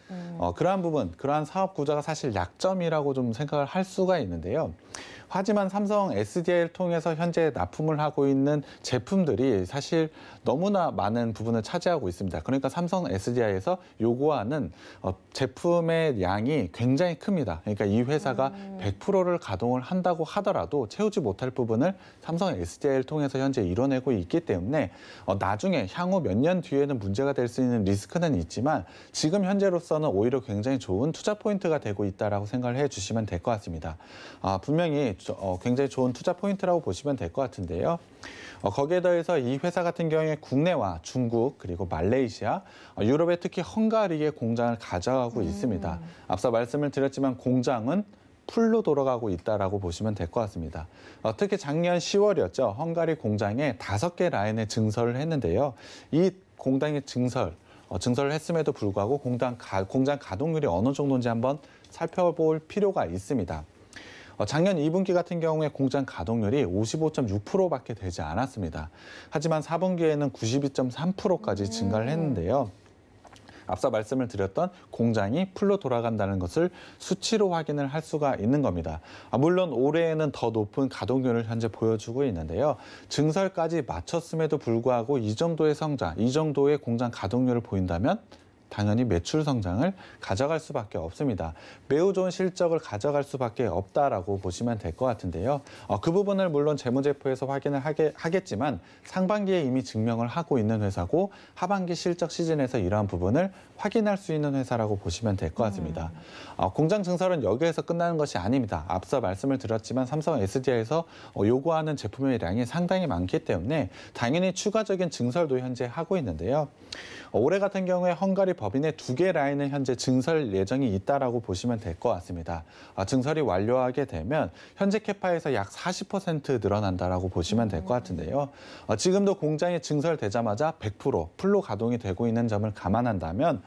그러한 부분, 그러한 사업 구조가 사실 약점이라고 좀 생각을 할 수가 있는데요. 하지만 삼성 SDI를 통해서 현재 납품을 하고 있는 제품들이 사실 너무나 많은 부분을 차지하고 있습니다. 그러니까 삼성 SDI에서 요구하는 제품의 양이 굉장히 큽니다. 그러니까 이 회사가 100%를 가동을 한다고 하더라도 채우지 못할 부분을 삼성 SDI를 통해서 현재 이뤄내고 있기 때문에 나중에 향후 몇 년 뒤에는 문제가 될 수 있는 리스크는 있지만 지금 현재로서는 오히려 굉장히 좋은 투자 포인트가 되고 있다라고 생각을 해주시면 될 것 같습니다. 분명히 굉장히 좋은 투자 포인트라고 보시면 될 것 같은데요. 거기에 더해서 이 회사 같은 경우에 국내와 중국 그리고 말레이시아, 유럽에 특히 헝가리에 공장을 가져가고 있습니다. 앞서 말씀을 드렸지만 공장은 풀로 돌아가고 있다라고 보시면 될 것 같습니다. 특히 작년 10월이었죠. 헝가리 공장에 5개 라인에 증설을 했는데요. 이 공장의 증설을 했음에도 불구하고 공장 가동률이 어느 정도인지 한번 살펴볼 필요가 있습니다. 작년 2분기 같은 경우에 공장 가동률이 55.6%밖에 되지 않았습니다. 하지만 4분기에는 92.3%까지 증가를 했는데요. 앞서 말씀을 드렸던 공장이 풀로 돌아간다는 것을 수치로 확인을 할 수가 있는 겁니다. 물론 올해에는 더 높은 가동률을 현재 보여주고 있는데요. 증설까지 마쳤음에도 불구하고 이 정도의 성장, 이 정도의 공장 가동률을 보인다면 당연히 매출 성장을 가져갈 수밖에 없습니다. 매우 좋은 실적을 가져갈 수밖에 없다라고 보시면 될 것 같은데요. 그 부분을 물론 재무제표에서 확인을 하겠지만 상반기에 이미 증명을 하고 있는 회사고 하반기 실적 시즌에서 이러한 부분을 확인할 수 있는 회사라고 보시면 될 것 같습니다. 공장 증설은 여기에서 끝나는 것이 아닙니다. 앞서 말씀을 드렸지만 삼성 SDI에서 요구하는 제품의 양이 상당히 많기 때문에 당연히 추가적인 증설도 현재 하고 있는데요. 올해 같은 경우에 헝가리 법인의 2개 라인은 현재 증설 예정이 있다라고 보시면 될 것 같습니다. 증설이 완료하게 되면 현재 캐파에서 약 40% 늘어난다라고 보시면 될 것 같은데요. 지금도 공장이 증설되자마자 100% 풀로 가동이 되고 있는 점을 감안한다면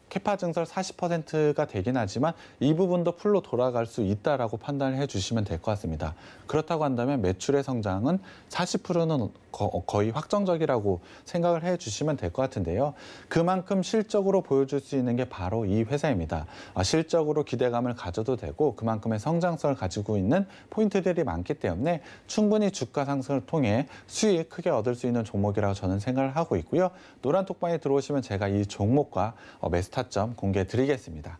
캐파 증설 40%가 되긴 하지만 이 부분도 풀로 돌아갈 수 있다라고 판단을 해주시면 될 것 같습니다. 그렇다고 한다면 매출의 성장은 40%는 거의 확정적이라고 생각을 해주시면 될 것 같은데요. 그만큼 실적으로 보여줄 수 있는 게 바로 이 회사입니다. 실적으로 기대감을 가져도 되고 그만큼의 성장성을 가지고 있는 포인트들이 많기 때문에 충분히 주가 상승을 통해 수익 크게 얻을 수 있는 종목이라고 저는 생각을 하고 있고요. 노란톡방에 들어오시면 제가 이 종목과 매수 타점 공개해 드리겠습니다.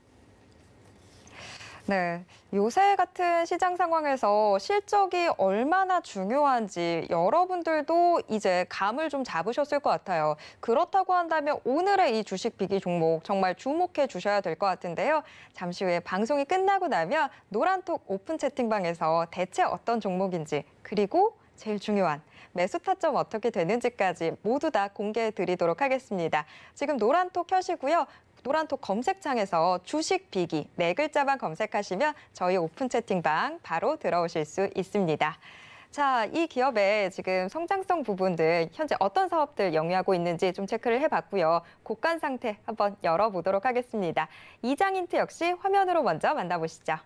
네, 요새 같은 시장 상황에서 실적이 얼마나 중요한지 여러분들도 이제 감을 좀 잡으셨을 것 같아요. 그렇다고 한다면 오늘의 이 주식 비기 종목 정말 주목해 주셔야 될 것 같은데요. 잠시 후에 방송이 끝나고 나면 노란톡 오픈 채팅방에서 대체 어떤 종목인지 그리고 제일 중요한 매수 타점 어떻게 되는지까지 모두 다 공개해 드리도록 하겠습니다. 지금 노란톡 켜시고요. 노란톡 검색창에서 주식 비기 4글자만 검색하시면 저희 오픈 채팅방 바로 들어오실 수 있습니다. 자, 이 기업의 지금 성장성 부분들 현재 어떤 사업들 영위하고 있는지 좀 체크를 해봤고요. 곡간 상태 한번 열어보도록 하겠습니다. 이장 힌트 역시 화면으로 먼저 만나보시죠.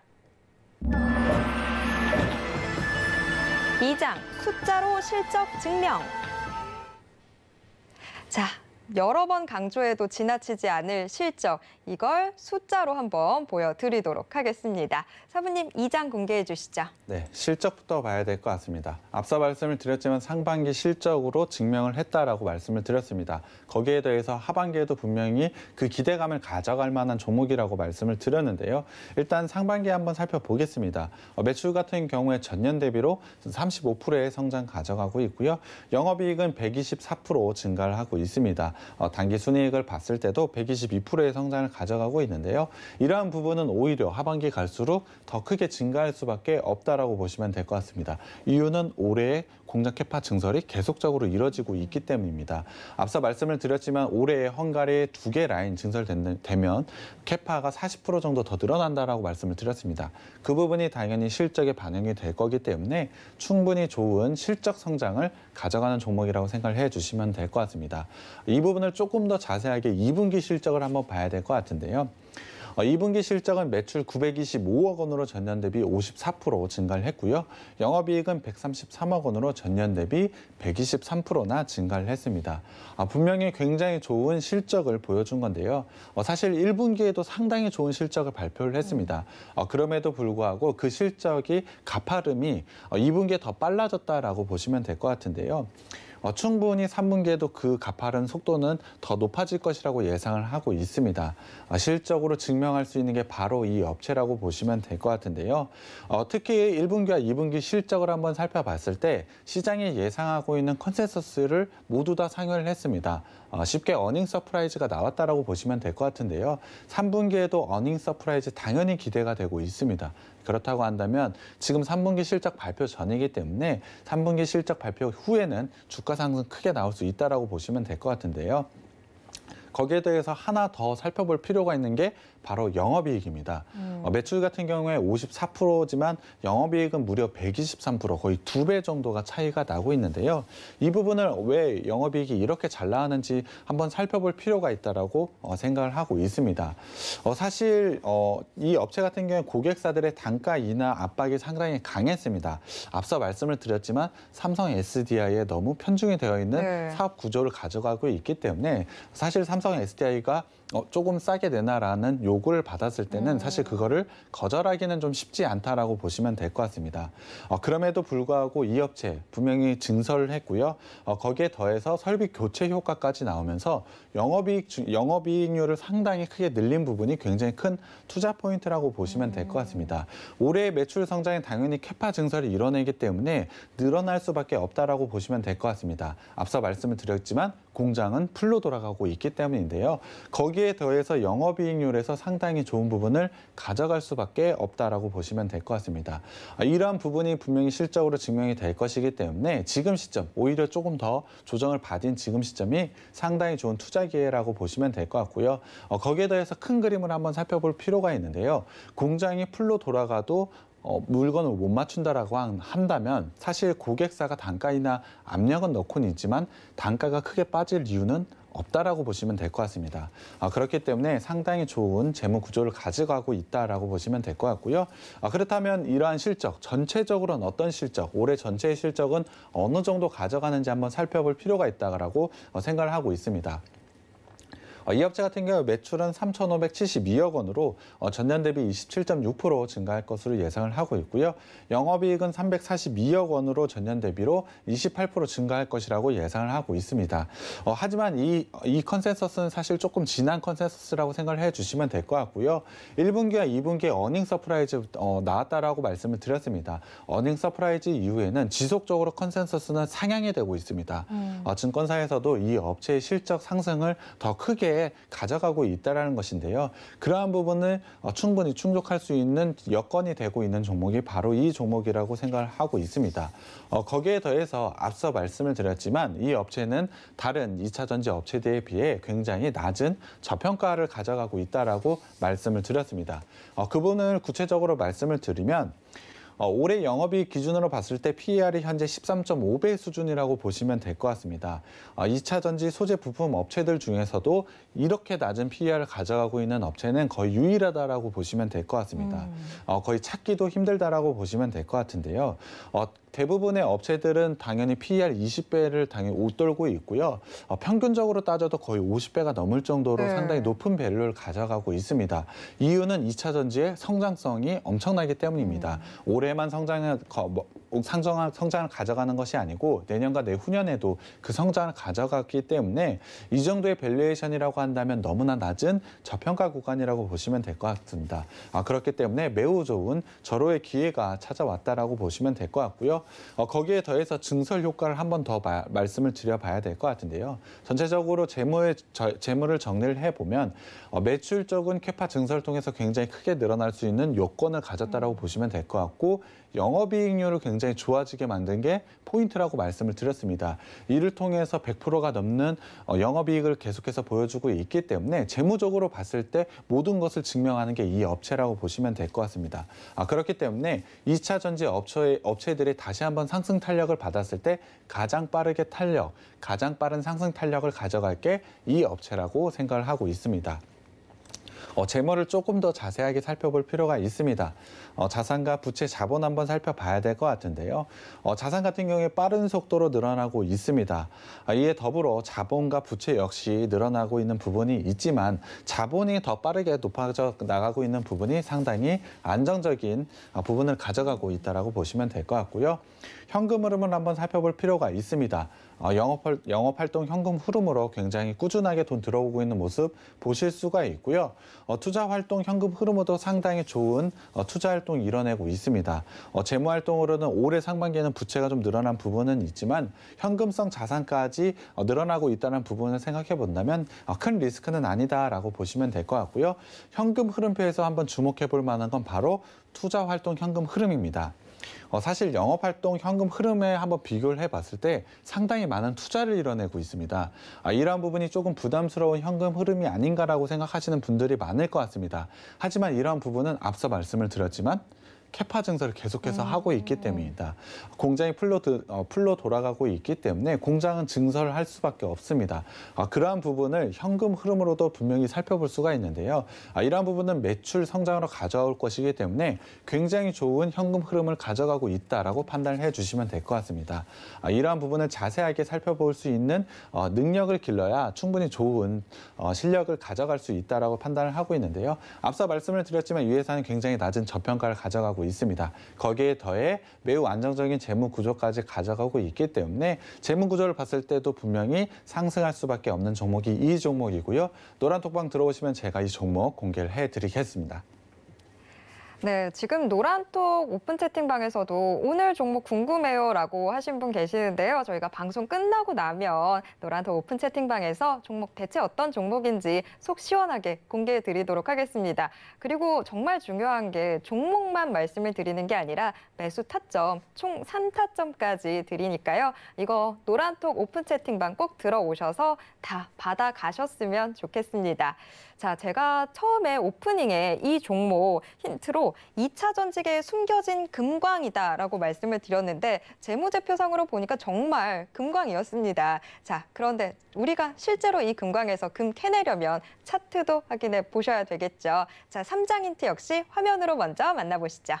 2장 숫자로 실적 증명. 자, 여러 번 강조해도 지나치지 않을 실적, 이걸 숫자로 한번 보여드리도록 하겠습니다. 사부님 2장 공개해 주시죠. 네, 실적부터 봐야 될 것 같습니다. 앞서 말씀을 드렸지만 상반기 실적으로 증명을 했다라고 말씀을 드렸습니다. 거기에 대해서 하반기에도 분명히 그 기대감을 가져갈 만한 종목이라고 말씀을 드렸는데요. 일단 상반기 한번 살펴보겠습니다. 매출 같은 경우에 전년 대비로 35%의 성장 가져가고 있고요. 영업이익은 124% 증가를 하고 있습니다. 단기 순이익을 봤을 때도 122%의 성장을 가져가고 있는데요. 이러한 부분은 오히려 하반기 갈수록 더 크게 증가할 수밖에 없다라고 보시면 될 것 같습니다. 이유는 올해 공장 캐파 증설이 계속적으로 이뤄지고 있기 때문입니다. 앞서 말씀을 드렸지만 올해 헝가리에 2개 라인 증설되면 캐파가 40% 정도 더 늘어난다라고 말씀을 드렸습니다. 그 부분이 당연히 실적에 반영이 될 거기 때문에 충분히 좋은 실적 성장을 가져가는 종목이라고 생각을 해주시면 될 것 같습니다. 이 부분을 조금 더 자세하게 2분기 실적을 한번 봐야 될 것 같은데요. 2분기 실적은 매출 925억 원으로 전년 대비 54% 증가를 했고요. 영업이익은 133억 원으로 전년 대비 123%나 증가를 했습니다. 분명히 굉장히 좋은 실적을 보여준 건데요. 사실 1분기에도 상당히 좋은 실적을 발표를 했습니다. 그럼에도 불구하고 그 실적이 가파름이 2분기에 더 빨라졌다라고 보시면 될 것 같은데요. 충분히 3분기에도 그 가파른 속도는 더 높아질 것이라고 예상을 하고 있습니다. 실적으로 증명할 수 있는 게 바로 이 업체라고 보시면 될 것 같은데요. 특히 1분기와 2분기 실적을 한번 살펴봤을 때 시장이 예상하고 있는 컨센서스를 모두 다 상회를 했습니다. 쉽게 어닝 서프라이즈가 나왔다라고 보시면 될 것 같은데요. 3분기에도 어닝 서프라이즈 당연히 기대가 되고 있습니다. 그렇다고 한다면 지금 3분기 실적 발표 전이기 때문에 3분기 실적 발표 후에는 주가 상승 크게 나올 수 있다라고 보시면 될 것 같은데요. 거기에 대해서 하나 더 살펴볼 필요가 있는 게 바로 영업이익입니다. 매출 같은 경우에 54%지만 영업이익은 무려 123%, 거의 2배 정도가 차이가 나고 있는데요. 이 부분을 왜 영업이익이 이렇게 잘 나왔는지 한번 살펴볼 필요가 있다라고 생각을 하고 있습니다. 사실 이 업체 같은 경우에 고객사들의 단가 인하 압박이 상당히 강했습니다. 앞서 말씀을 드렸지만 삼성 SDI에 너무 편중이 되어 있는 사업 구조를 가져가고 있기 때문에 사실 삼성 SDI가 조금 싸게 내놔라는 요구를 받았을 때는 사실 그거를 거절하기는 좀 쉽지 않다라고 보시면 될 것 같습니다. 그럼에도 불구하고 이 업체 분명히 증설을 했고요. 거기에 더해서 설비 교체 효과까지 나오면서 영업이익률을 상당히 크게 늘린 부분이 굉장히 큰 투자 포인트라고 보시면 될 것 같습니다. 올해의 매출 성장이 당연히 캐파 증설을 이뤄내기 때문에 늘어날 수밖에 없다라고 보시면 될 것 같습니다. 앞서 말씀을 드렸지만 공장은 풀로 돌아가고 있기 때문인데요. 거기에 더해서 영업이익률에서 상당히 좋은 부분을 가져갈 수밖에 없다라고 보시면 될 것 같습니다. 이러한 부분이 분명히 실적으로 증명이 될 것이기 때문에 지금 시점, 오히려 조금 더 조정을 받은 지금 시점이 상당히 좋은 투자 기회라고 보시면 될 것 같고요. 거기에 더해서 큰 그림을 한번 살펴볼 필요가 있는데요. 공장이 풀로 돌아가도 물건을 못 맞춘다라고 한다면 사실 고객사가 단가 인하 압력은 넣고는 있지만 단가가 크게 빠질 이유는 없다라고 보시면 될 것 같습니다. 그렇기 때문에 상당히 좋은 재무 구조를 가져가고 있다라고 보시면 될 것 같고요. 그렇다면 이러한 실적, 전체적으로는 어떤 실적, 올해 전체의 실적은 어느 정도 가져가는지 한번 살펴볼 필요가 있다라고 생각을 하고 있습니다. 이 업체 같은 경우 매출은 3,572억 원으로 전년 대비 27.6% 증가할 것으로 예상을 하고 있고요. 영업이익은 342억 원으로 전년 대비로 28% 증가할 것이라고 예상을 하고 있습니다. 하지만 이 컨센서스는 사실 조금 진한 컨센서스라고 생각을 해주시면 될 것 같고요. 1분기와 2분기에 어닝 서프라이즈 나왔다라고 말씀을 드렸습니다. 어닝 서프라이즈 이후에는 지속적으로 컨센서스는 상향이 되고 있습니다. 증권사에서도 이 업체의 실적 상승을 더 크게 가져가고 있다는 것인데요. 그러한 부분을 충분히 충족할 수 있는 여건이 되고 있는 종목이 바로 이 종목이라고 생각을 하고 있습니다. 거기에 더해서 앞서 말씀을 드렸지만 이 업체는 다른 2차 전지 업체들에 비해 굉장히 낮은 저평가를 가져가고 있다라고 말씀을 드렸습니다. 그 부분을 구체적으로 말씀을 드리면 올해 영업이익 기준으로 봤을 때 PER이 현재 13.5배 수준이라고 보시면 될 것 같습니다. 2차 전지 소재 부품 업체들 중에서도 이렇게 낮은 PER을 가져가고 있는 업체는 거의 유일하다라고 보시면 될 것 같습니다. 거의 찾기도 힘들다라고 보시면 될 것 같은데요. 대부분의 업체들은 당연히 PER 20배를 당연히 웃돌고 있고요. 평균적으로 따져도 거의 50배가 넘을 정도로 상당히 높은 밸류를 가져가고 있습니다. 이유는 2차 전지의 성장성이 엄청나기 때문입니다. 올해만 성장을 가져가는 것이 아니고 내년과 내후년에도 그 성장을 가져갔기 때문에 이 정도의 밸류에이션이라고 한다면 너무나 낮은 저평가 구간이라고 보시면 될 것 같습니다. 그렇기 때문에 매우 좋은 절호의 기회가 찾아왔다라고 보시면 될 것 같고요. 거기에 더해서 증설 효과를 한 번 더 말씀을 드려봐야 될 것 같은데요. 전체적으로 재물을 정리를 해보면 매출적인 캐파 증설을 통해서 굉장히 크게 늘어날 수 있는 요건을 가졌다라고 보시면 될 것 같고 영업이익률을 굉장히 좋아지게 만든 게 포인트라고 말씀을 드렸습니다. 이를 통해서 100%가 넘는 영업이익을 계속해서 보여주고 있기 때문에 재무적으로 봤을 때 모든 것을 증명하는 게 이 업체라고 보시면 될 것 같습니다. 그렇기 때문에 2차 전지 업체들이 다시 한번 상승 탄력을 받았을 때 가장 빠른 상승 탄력을 가져갈 게 이 업체라고 생각을 하고 있습니다. 재무를 조금 더 자세하게 살펴볼 필요가 있습니다. 자산과 부채 자본 한번 살펴봐야 될 것 같은데요. 자산 같은 경우에 빠른 속도로 늘어나고 있습니다. 이에 더불어 자본과 부채 역시 늘어나고 있는 부분이 있지만 자본이 더 빠르게 높아져 나가고 있는 부분이 상당히 안정적인 부분을 가져가고 있다고 보시면 될 것 같고요. 현금 흐름을 한번 살펴볼 필요가 있습니다. 영업활동 현금 흐름으로 굉장히 꾸준하게 돈 들어오고 있는 모습 보실 수가 있고요. 투자활동 현금 흐름으로도 상당히 좋은 투자활동 이뤄내고 있습니다. 재무활동으로는 올해 상반기에는 부채가 좀 늘어난 부분은 있지만 현금성 자산까지 늘어나고 있다는 부분을 생각해 본다면 큰 리스크는 아니다라고 보시면 될 것 같고요. 현금 흐름표에서 한번 주목해 볼 만한 건 바로 투자활동 현금 흐름입니다. 사실 영업활동 현금 흐름에 한번 비교를 해봤을 때 상당히 많은 투자를 이뤄내고 있습니다. 이러한 부분이 조금 부담스러운 현금 흐름이 아닌가라고 생각하시는 분들이 많을 것 같습니다. 하지만 이러한 부분은 앞서 말씀을 드렸지만 캐파 증설을 계속해서 하고 있기 때문입니다. 공장이 풀로 돌아가고 있기 때문에 공장은 증설을 할 수밖에 없습니다. 그러한 부분을 현금 흐름으로도 분명히 살펴볼 수가 있는데요. 이러한 부분은 매출 성장으로 가져올 것이기 때문에 굉장히 좋은 현금 흐름을 가져가고 있다라고 판단을 해주시면 될 것 같습니다. 이러한 부분을 자세하게 살펴볼 수 있는 능력을 길러야 충분히 좋은 실력을 가져갈 수 있다라고 판단을 하고 있는데요. 앞서 말씀을 드렸지만 이 회사는 굉장히 낮은 저평가를 가져가고 있습니다. 거기에 더해 매우 안정적인 재무 구조까지 가져가고 있기 때문에 재무 구조를 봤을 때도 분명히 상승할 수밖에 없는 종목이 이 종목이고요. 노란톡방 들어오시면 제가 이 종목 공개를 해드리겠습니다. 네, 지금 노란톡 오픈 채팅방에서도 오늘 종목 궁금해요라고 하신 분 계시는데요. 저희가 방송 끝나고 나면 노란톡 오픈 채팅방에서 종목 대체 어떤 종목인지 속 시원하게 공개해 드리도록 하겠습니다. 그리고 정말 중요한 게 종목만 말씀을 드리는 게 아니라 매수 타점, 총 3타점까지 드리니까요. 이거 노란톡 오픈 채팅방 꼭 들어오셔서 다 받아가셨으면 좋겠습니다. 자, 제가 처음에 오프닝에 이 종목 힌트로 2차 전지계에 숨겨진 금광이다라고 말씀을 드렸는데 재무제표상으로 보니까 정말 금광이었습니다. 자, 그런데 우리가 실제로 이 금광에서 금 캐내려면 차트도 확인해 보셔야 되겠죠. 자, 3장 힌트 역시 화면으로 먼저 만나보시죠.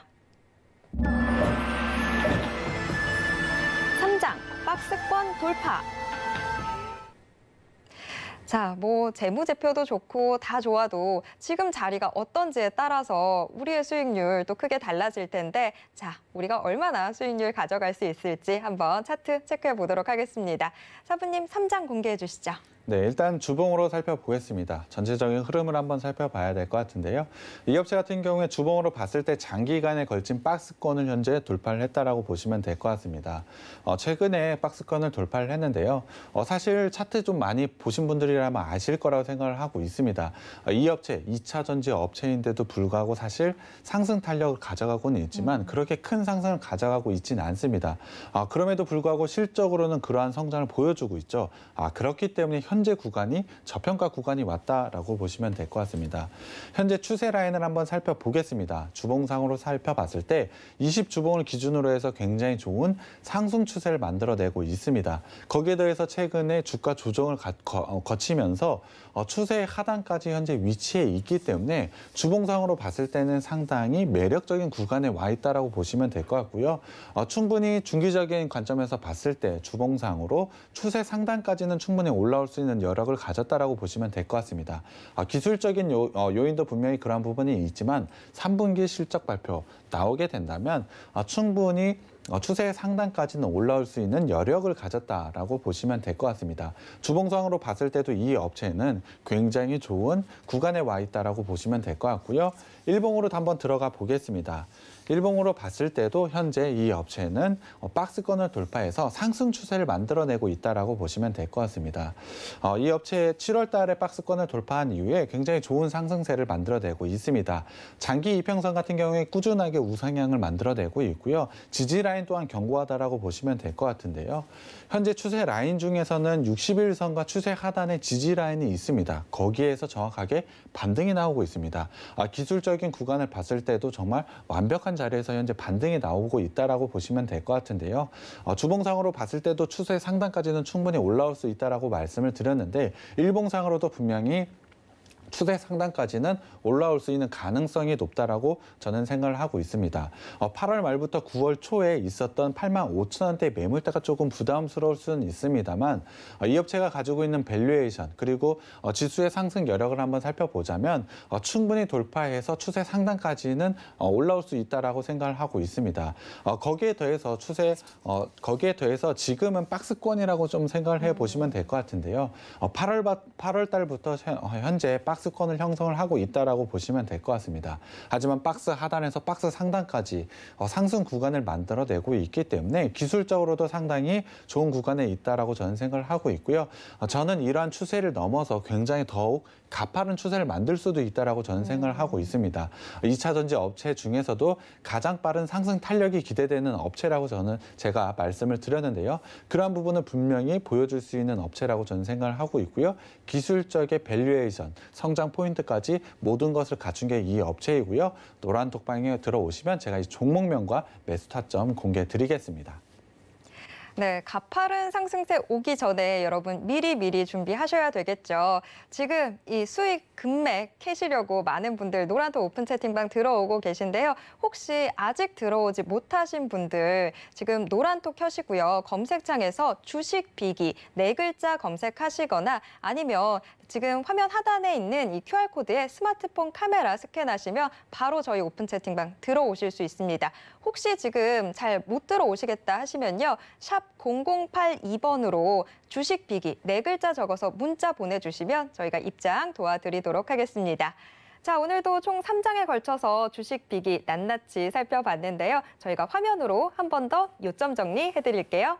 3장, 박스권 돌파. 자, 재무제표도 좋고 다 좋아도 지금 자리가 어떤지에 따라서 우리의 수익률 또 크게 달라질 텐데 자, 우리가 얼마나 수익률 가져갈 수 있을지 한번 차트 체크해 보도록 하겠습니다. 사부님 3장 공개해 주시죠. 네, 일단 주봉으로 살펴보겠습니다. 전체적인 흐름을 한번 살펴봐야 될 것 같은데요. 이 업체 같은 경우에 주봉으로 봤을 때 장기간에 걸친 박스권을 현재 돌파를 했다라고 보시면 될 것 같습니다. 최근에 박스권을 돌파를 했는데요. 사실 차트 좀 많이 보신 분들이라면 아실 거라고 생각을 하고 있습니다. 이 업체 2차 전지 업체인데도 불구하고 사실 상승 탄력을 가져가고는 있지만 그렇게 큰 상승을 가져가고 있지는 않습니다. 그럼에도 불구하고 실적으로는 그러한 성장을 보여주고 있죠. 그렇기 때문에 현재 구간이 저평가 구간이 왔다라고 보시면 될 것 같습니다. 현재 추세 라인을 한번 살펴보겠습니다. 주봉상으로 살펴봤을 때 20주봉을 기준으로 해서 굉장히 좋은 상승 추세를 만들어내고 있습니다. 거기에 더해서 최근에 주가 조정을 거치면서 추세의 하단까지 현재 위치해 있기 때문에 주봉상으로 봤을 때는 상당히 매력적인 구간에 와 있다라고 보시면 될 것 같고요. 충분히 중기적인 관점에서 봤을 때 주봉상으로 추세 상단까지는 충분히 올라올 수 있는 여력을 가졌다라고 보시면 될 것 같습니다. 기술적인 요인도 분명히 그러한 부분이 있지만 3분기 실적 발표 나오게 된다면 충분히 추세 상단까지는 올라올 수 있는 여력을 가졌다라고 보시면 될 것 같습니다. 주봉상으로 봤을 때도 이 업체는 굉장히 좋은 구간에 와 있다라고 보시면 될 것 같고요. 일봉으로 한번 들어가 보겠습니다. 일봉으로 봤을 때도 현재 이 업체는 박스권을 돌파해서 상승 추세를 만들어내고 있다라고 보시면 될 것 같습니다. 이 업체 7월 달에 박스권을 돌파한 이후에 굉장히 좋은 상승세를 만들어내고 있습니다. 장기 이평선 같은 경우에 꾸준하게 우상향을 만들어내고 있고요. 지지 라인 또한 견고하다라고 보시면 될 것 같은데요. 현재 추세 라인 중에서는 60일선과 추세 하단의 지지 라인이 있습니다. 거기에서 정확하게 반등이 나오고 있습니다. 기술적인 구간을 봤을 때도 정말 완벽한 자리에서 현재 반등이 나오고 있다라고 보시면 될 것 같은데요. 주봉상으로 봤을 때도 추세 상단까지는 충분히 올라올 수 있다라고 말씀을 드렸는데 일봉상으로도 분명히 추세 상단까지는 올라올 수 있는 가능성이 높다라고 저는 생각을 하고 있습니다. 8월 말부터 9월 초에 있었던 85,000원대 매물대가 조금 부담스러울 수는 있습니다만 이 업체가 가지고 있는 밸류에이션 그리고 지수의 상승 여력을 한번 살펴보자면 충분히 돌파해서 추세 상단까지는 올라올 수 있다라고 생각을 하고 있습니다. 거기에 더해서 지금은 박스권이라고 좀 생각을 해보시면 될 것 같은데요. 8월 달부터 현재 박스권을 형성을 하고 있다라고 보시면 될 것 같습니다. 하지만 박스 하단에서 박스 상단까지 상승 구간을 만들어내고 있기 때문에 기술적으로도 상당히 좋은 구간에 있다라고 저는 생각을 하고 있고요. 저는 이러한 추세를 넘어서 굉장히 더욱 가파른 추세를 만들 수도 있다라고 저는 생각을 하고 있습니다. 2차 전지 업체 중에서도 가장 빠른 상승 탄력이 기대되는 업체라고 제가 말씀을 드렸는데요. 그러한 부분을 분명히 보여줄 수 있는 업체라고 저는 생각을 하고 있고요. 기술적의 밸류에이션, 성장 포인트까지 모든 것을 갖춘 게 이 업체이고요. 노란 톡방에 들어오시면 제가 이 종목명과 매수 타점 공개해 드리겠습니다. 네, 가파른 상승세 오기 전에 여러분 미리 준비하셔야 되겠죠. 지금 이 수익 금맥 캐시려고 많은 분들 노란톡 오픈 채팅방 들어오고 계신데요. 혹시 아직 들어오지 못하신 분들 지금 노란톡 켜시고요. 검색창에서 주식 비기 4글자 검색하시거나 아니면 지금 화면 하단에 있는 이 QR코드에 스마트폰 카메라 스캔하시면 바로 저희 오픈 채팅방 들어오실 수 있습니다. 혹시 지금 잘 못 들어오시겠다 하시면요. 샵 0082번으로 주식 비기 4글자 적어서 문자 보내주시면 저희가 입장 도와드리도록 하겠습니다. 자, 오늘도 총 3장에 걸쳐서 주식 비기 낱낱이 살펴봤는데요. 저희가 화면으로 한 번 더 요점 정리해드릴게요.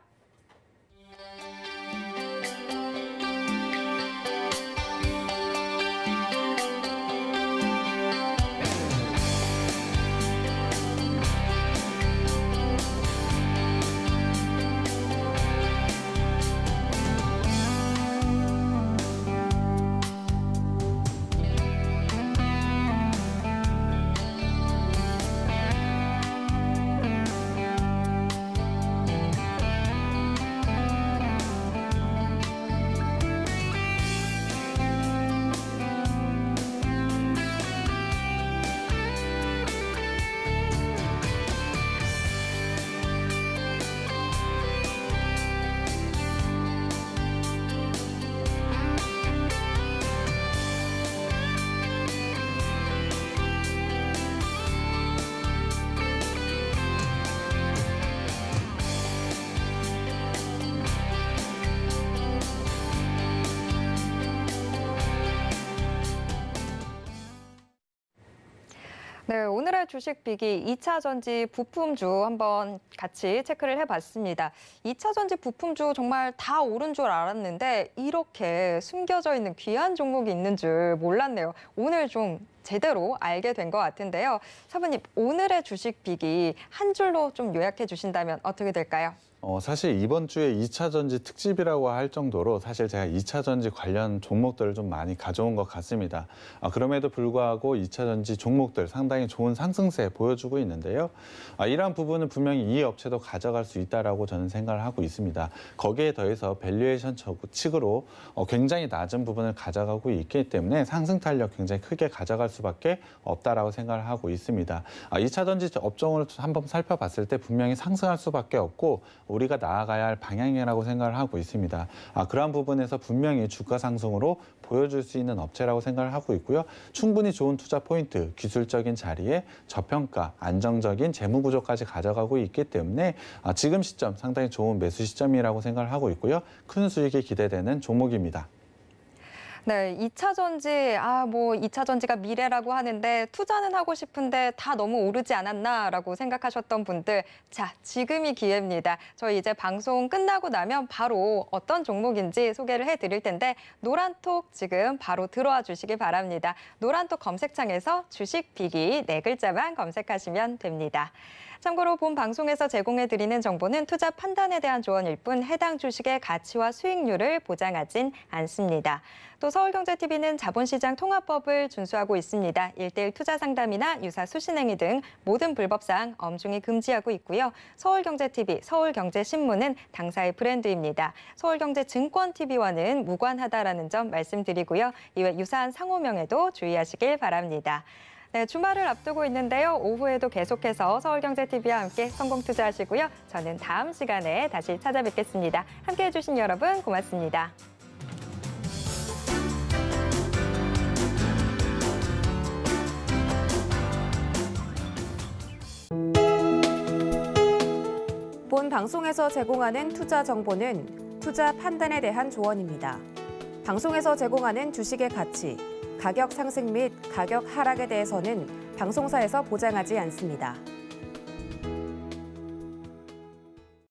네, 오늘의 주식 비기 2차 전지 부품주 한번 같이 체크를 해봤습니다. 2차 전지 부품주 정말 다 오른 줄 알았는데 이렇게 숨겨져 있는 귀한 종목이 있는 줄 몰랐네요. 오늘 좀 제대로 알게 된 것 같은데요. 사부님, 오늘의 주식 비기 한 줄로 좀 요약해 주신다면 어떻게 될까요? 사실 이번 주에 2차 전지 특집이라고 할 정도로 사실 제가 2차 전지 관련 종목들을 좀 많이 가져온 것 같습니다. 그럼에도 불구하고 2차 전지 종목들 상당히 좋은 상승세 보여주고 있는데요. 이러한 부분은 분명히 이 업체도 가져갈 수 있다라고 저는 생각을 하고 있습니다. 거기에 더해서 밸류에이션 측으로 굉장히 낮은 부분을 가져가고 있기 때문에 상승 탄력 굉장히 크게 가져갈 수밖에 없다라고 생각을 하고 있습니다. 2차 전지 업종을 한번 살펴봤을 때 분명히 상승할 수밖에 없고 우리가 나아가야 할 방향이라고 생각을 하고 있습니다. 그러한 부분에서 분명히 주가 상승으로 보여줄 수 있는 업체라고 생각을 하고 있고요. 충분히 좋은 투자 포인트, 기술적인 자리에 저평가, 안정적인 재무 구조까지 가져가고 있기 때문에 지금 시점 상당히 좋은 매수 시점이라고 생각을 하고 있고요. 큰 수익이 기대되는 종목입니다. 네, 2차 전지, 2차 전지가 미래라고 하는데 투자는 하고 싶은데 다 너무 오르지 않았나라고 생각하셨던 분들, 자, 지금이 기회입니다. 저희 이제 방송 끝나고 나면 바로 어떤 종목인지 소개를 해드릴 텐데 노란톡 지금 바로 들어와 주시기 바랍니다. 노란톡 검색창에서 주식 비기 4글자만 검색하시면 됩니다. 참고로 본 방송에서 제공해드리는 정보는 투자 판단에 대한 조언일 뿐 해당 주식의 가치와 수익률을 보장하진 않습니다. 또 서울경제TV는 자본시장 통합법을 준수하고 있습니다. 1:1 투자 상담이나 유사 수신행위 등 모든 불법사항 엄중히 금지하고 있고요. 서울경제TV, 서울경제신문은 당사의 브랜드입니다. 서울경제증권TV와는 무관하다라는 점 말씀드리고요. 이외 유사한 상호명에도 주의하시길 바랍니다. 네, 주말을 앞두고 있는데요. 오후에도 계속해서 서울경제TV와 함께 성공 투자하시고요. 저는 다음 시간에 다시 찾아뵙겠습니다. 함께해 주신 여러분 고맙습니다. 본 방송에서 제공하는 투자 정보는 투자 판단에 대한 조언입니다. 방송에서 제공하는 주식의 가치, 가격 상승 및 가격 하락에 대해서는 방송사에서 보장하지 않습니다.